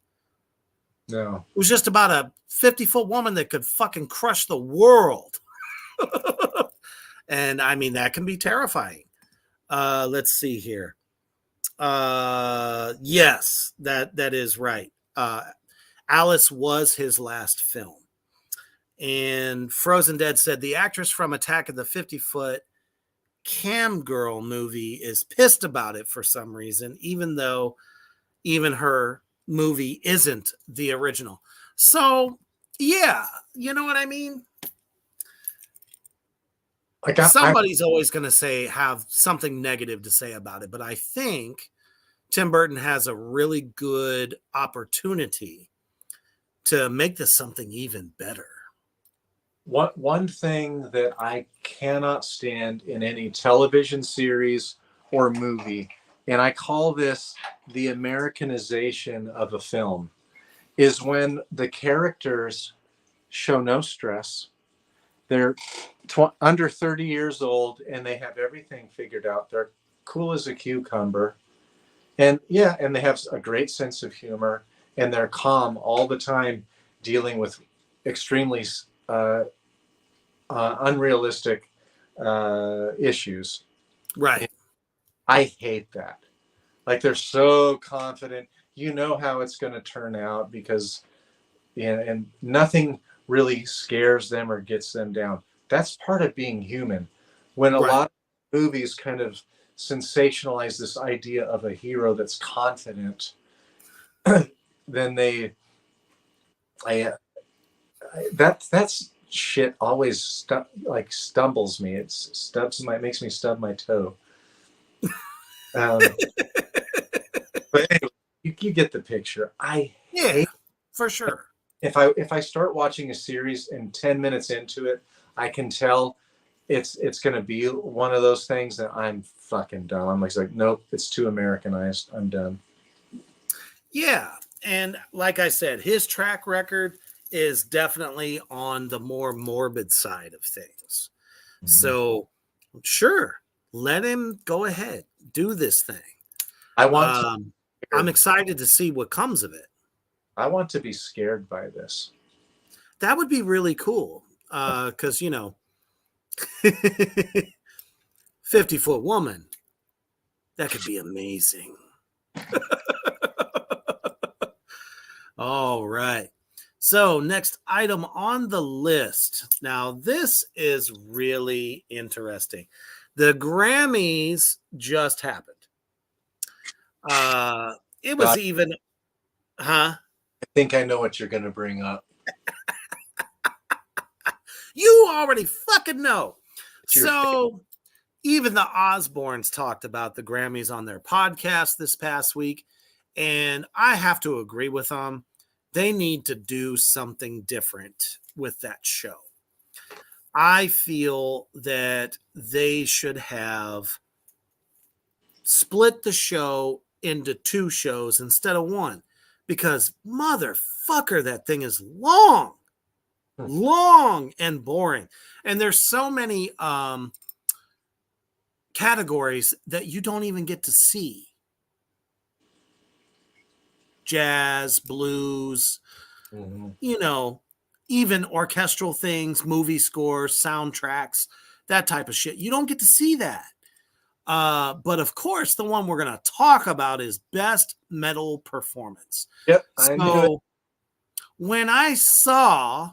No. It was just about a 50-foot woman that could fucking crush the world. And I mean, that can be terrifying. Let's see here. Yes, that is right. Alice was his last film. And Frozen Dead said the actress from Attack of the 50-Foot Cam Girl movie is pissed about it for some reason, even though even her movie isn't the original. So, yeah, you know what I mean? Like, somebody's always going to have something negative to say about it, but I think Tim Burton has a really good opportunity to make this something even better. One thing that I cannot stand in any television series or movie, and I call this the Americanization of a film, is when the characters show no stress. They're under 30 years old and they have everything figured out. They're cool as a cucumber. And yeah, and they have a great sense of humor, and they're calm all the time, dealing with extremely unrealistic issues. Right. I hate that. Like, they're so confident. You know how it's going to turn out because, and nothing really scares them or gets them down. That's part of being human. When a lot of movies kind of sensationalize this idea of a hero that's confident, then that's shit always stumbles me. Makes me stub my toe. But anyway, you get the picture. I hate, for sure. If I start watching a series and 10 minutes into it, I can tell it's going to be one of those things that I'm fucking done. I'm like, nope, it's too Americanized. I'm done. Yeah. And like I said, his track record is definitely on the more morbid side of things. Mm-hmm. So sure, let him go ahead, do this thing. I'm excited to see what comes of it. I want to be scared by this. That would be really cool. Because, 50-foot woman, that could be amazing. All right. So, next item on the list. Now, this is really interesting. The Grammys just happened. It was God, even, huh? I think I know what you're going to bring up. You already fucking know. It's your So, even the Osbournes talked about the Grammys on their podcast this past week. And I have to agree with them. They need to do something different with that show. I feel that they should have split the show into 2 shows instead of 1 because motherfucker, that thing is long and boring. And there's so many categories that you don't even get to see. Jazz, blues, even orchestral things, movie scores, soundtracks, that type of shit. You don't get to see that. But of course, the one we're going to talk about is best metal performance. Yep, I knew it. So when I saw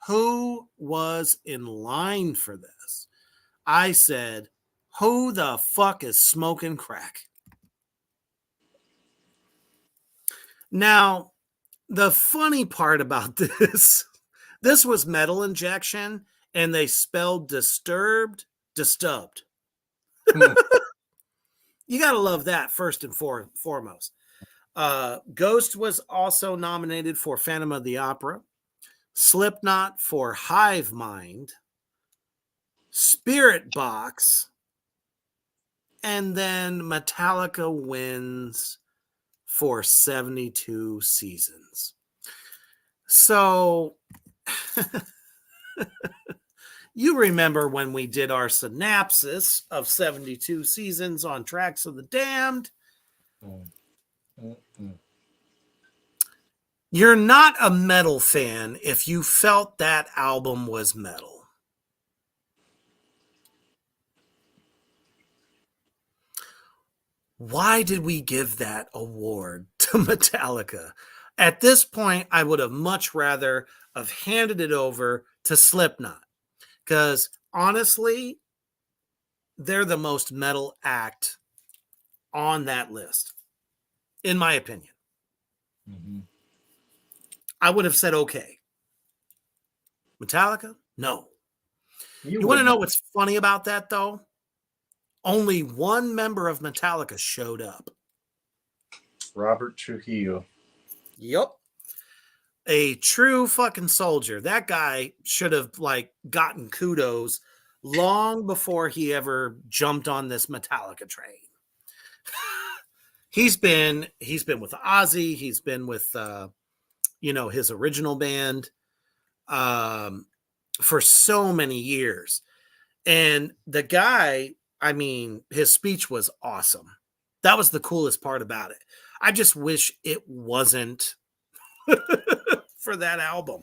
who was in line for this, I said, who the fuck is smoking crack? Now, the funny part about this was Metal Injection, and they spelled disturbed. You got to love that first and foremost. Ghost was also nominated for Phantom of the Opera, Slipknot for Hive Mind, Spirit Box, and then Metallica wins for 72 Seasons. So you remember when we did our synopsis of 72 Seasons on Tracks of the Damned? You're not a metal fan if you felt that album was metal. Why did we give that award to Metallica? At this point, I would have much rather have handed it over to Slipknot because honestly, they're the most metal act on that list, in my opinion. I would have said, okay. Metallica? No. You want to know what's funny about that, though? Only 1 member of Metallica showed up. Robert Trujillo. Yep. A true fucking soldier. That guy should have gotten kudos long before he ever jumped on this Metallica train. He's been with Ozzy. He's been with his original band for so many years. And the guy, I mean, his speech was awesome. That was the coolest part about it. I just wish it wasn't for that album,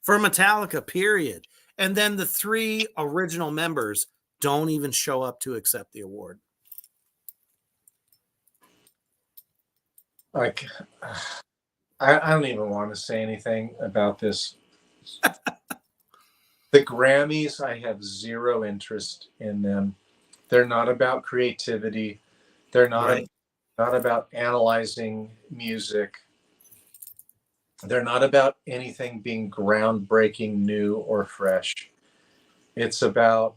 for Metallica, period. And then the 3 original members don't even show up to accept the award. I don't even want to say anything about this. The Grammys, I have zero interest in them. They're not about creativity. They're not about analyzing music. They're not about anything being groundbreaking, new, or fresh. It's about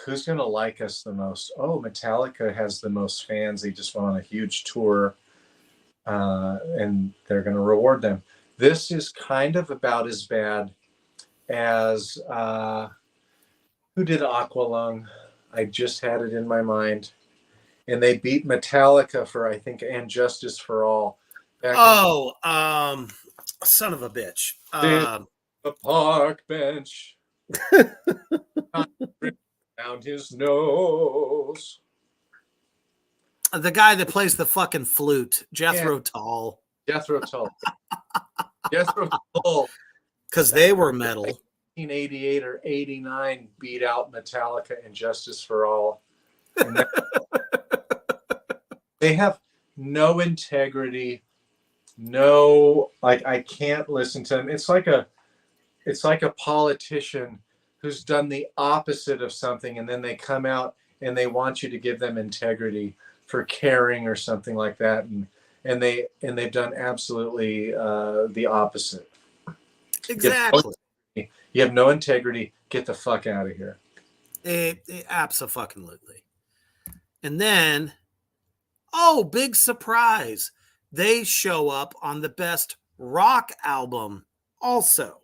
who's going to like us the most. Oh, Metallica has the most fans. They just went on a huge tour, and they're going to reward them. This is kind of about as bad as who did Aqualung? I just had it in my mind. And they beat Metallica for, I think, And Justice for All. Son of a bitch. The park bench. Down his nose. The guy that plays the fucking flute, Jethro Tull. Jethro Tull. Jethro Tull. Because they were metal. 1988 or 89 beat out Metallica and Justice for All. And they have no integrity, no, like, I can't listen to them. It's like a politician who's done the opposite of something, and then they come out and they want you to give them integrity for caring or something like that, and they've done absolutely the opposite. Exactly. You have no integrity. Get the fuck out of here. Abso-fucking-lutely. And then, oh, big surprise. They show up on the best rock album also,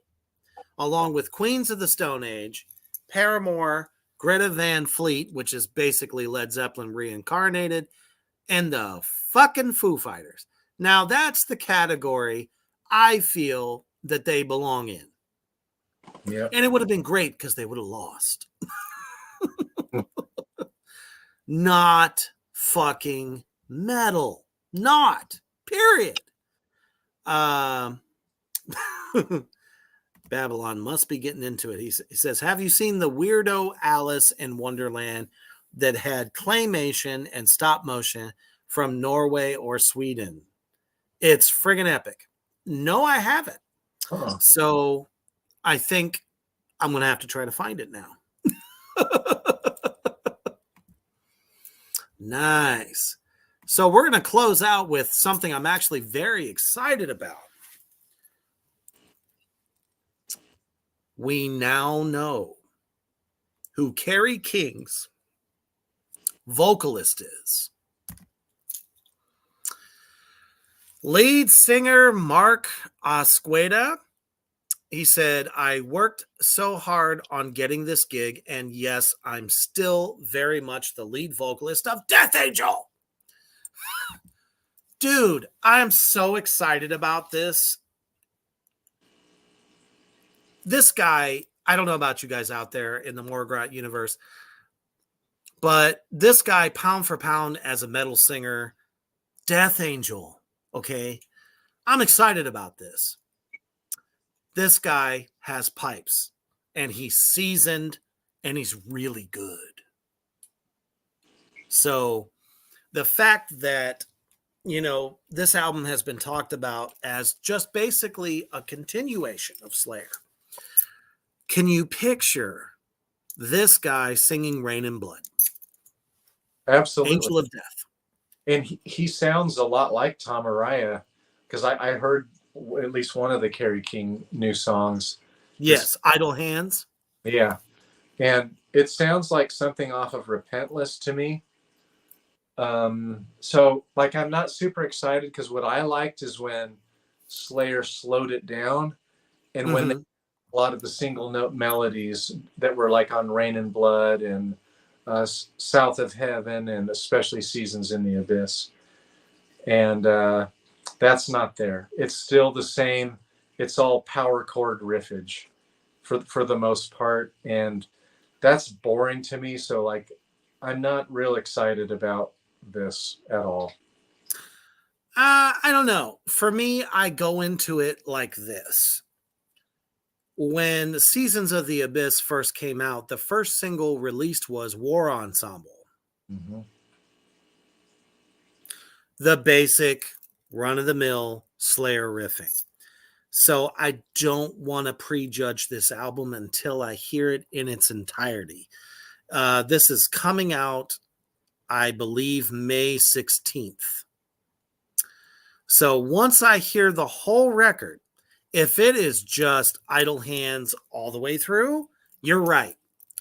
along with Queens of the Stone Age, Paramore, Greta Van Fleet, which is basically Led Zeppelin reincarnated, and the fucking Foo Fighters. Now, that's the category I feel that they belong in. Yeah. And it would have been great because they would have lost. Not fucking metal. Not. Period. Babylon must be getting into it. He says, have you seen the weirdo Alice in Wonderland that had claymation and stop motion from Norway or Sweden? It's friggin' epic. No, I haven't. Huh. So I think I'm going to have to try to find it now. Nice. So we're going to close out with something I'm actually very excited about. We now know who Kerry King's vocalist is. Lead singer Mark Asqueda. He said, I worked so hard on getting this gig, and yes, I'm still very much the lead vocalist of Death Angel. Dude, I'm so excited about this. This guy, I don't know about you guys out there in the Morgrat universe, but this guy, pound for pound as a metal singer, Death Angel, okay? I'm excited about this. This guy has pipes, and he's seasoned, and he's really good. So the fact that, you know, this album has been talked about as just basically a continuation of Slayer. Can you picture this guy singing Rain and Blood? Absolutely. Angel of Death. And he sounds a lot like Tom Araya, because I heard at least one of the Kerry King new songs. Yes, Idle Hands. Yeah. And it sounds like something off of Repentless to me. So, like, I'm not super excited, because what I liked is when Slayer slowed it down, and when they, a lot of the single note melodies that were like on Rain and Blood and South of Heaven, and especially Seasons in the Abyss. And that's not there. It's still the same. It's all power chord riffage for the most part. And that's boring to me. So, like, I'm not real excited about this at all. I don't know. For me, I go into it like this. When Seasons of the Abyss first came out, the first single released was War Ensemble. Mm-hmm. The basic run-of-the-mill Slayer riffing. So I don't want to prejudge this album until I hear it in its entirety. This is coming out, I believe, May 16th. So once I hear the whole record, if it is just Idle Hands all the way through, you're right.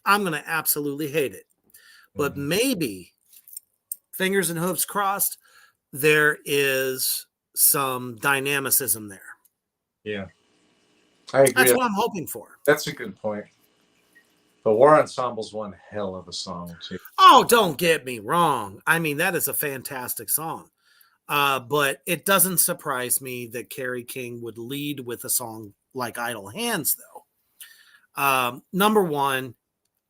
I'm going to absolutely hate it. But maybe, fingers and hooves crossed, there is some dynamicism there. Yeah. I agree. That's what I'm hoping for. That's a good point. But War Ensemble's one hell of a song, too. Oh, don't get me wrong. I mean, that is a fantastic song. But it doesn't surprise me that Kerry King would lead with a song like Idle Hands, though. Number one,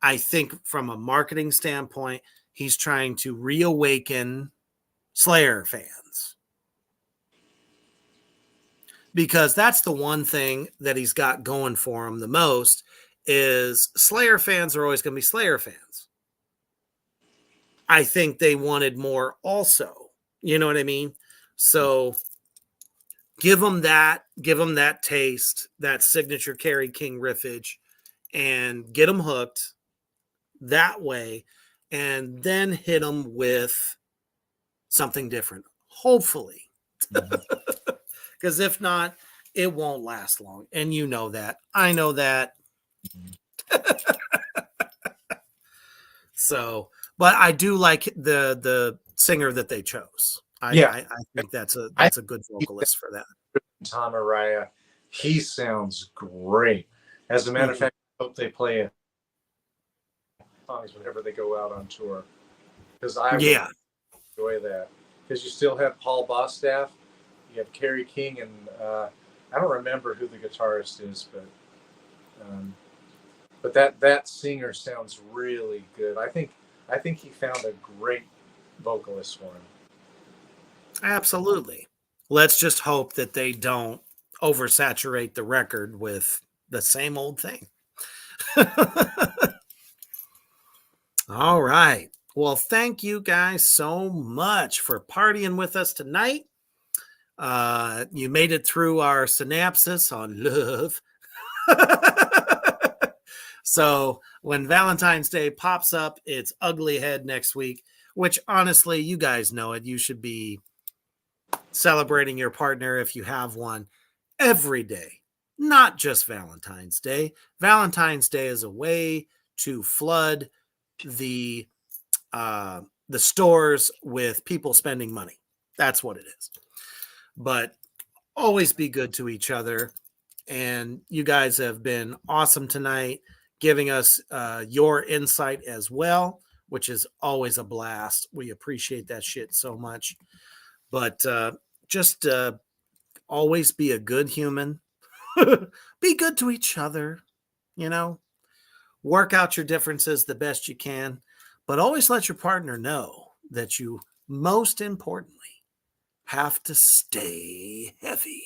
I think from a marketing standpoint, he's trying to reawaken Slayer fans. because that's the one thing that he's got going for him the most is Slayer fans are always going to be Slayer fans. I think they wanted more also. You know what I mean? So give them that taste, that signature Kerry King riffage, and get them hooked that way, and then hit them with something different, hopefully. Because if not, it won't last long. And you know that. I know that. So, but I do like the singer that they chose. I think that's a good vocalist for that. Tom Araya, he sounds great. As a matter of fact, I hope they play songs whenever they go out on tour, because I would enjoy that. Because you still have Paul Bostaph, you have Kerry King, and I don't remember who the guitarist is, but that singer sounds really good. I think he found a great vocalist for him. Absolutely. Let's just hope that they don't oversaturate the record with the same old thing. All right. Well, thank you guys so much for partying with us tonight. You made it through our synopsis on love. So when Valentine's Day pops up, it's Ugly Head next week, which honestly, you guys know it. You should be celebrating your partner if you have one every day, not just Valentine's Day. Valentine's Day is a way to flood the stores with people spending money. That's what it is. But always be good to each other. And you guys have been awesome tonight, giving us your insight as well, which is always a blast. We appreciate that shit so much. But just always be a good human. Be good to each other, you know. Work out your differences the best you can, but always let your partner know that you, most importantly, have to stay heavy.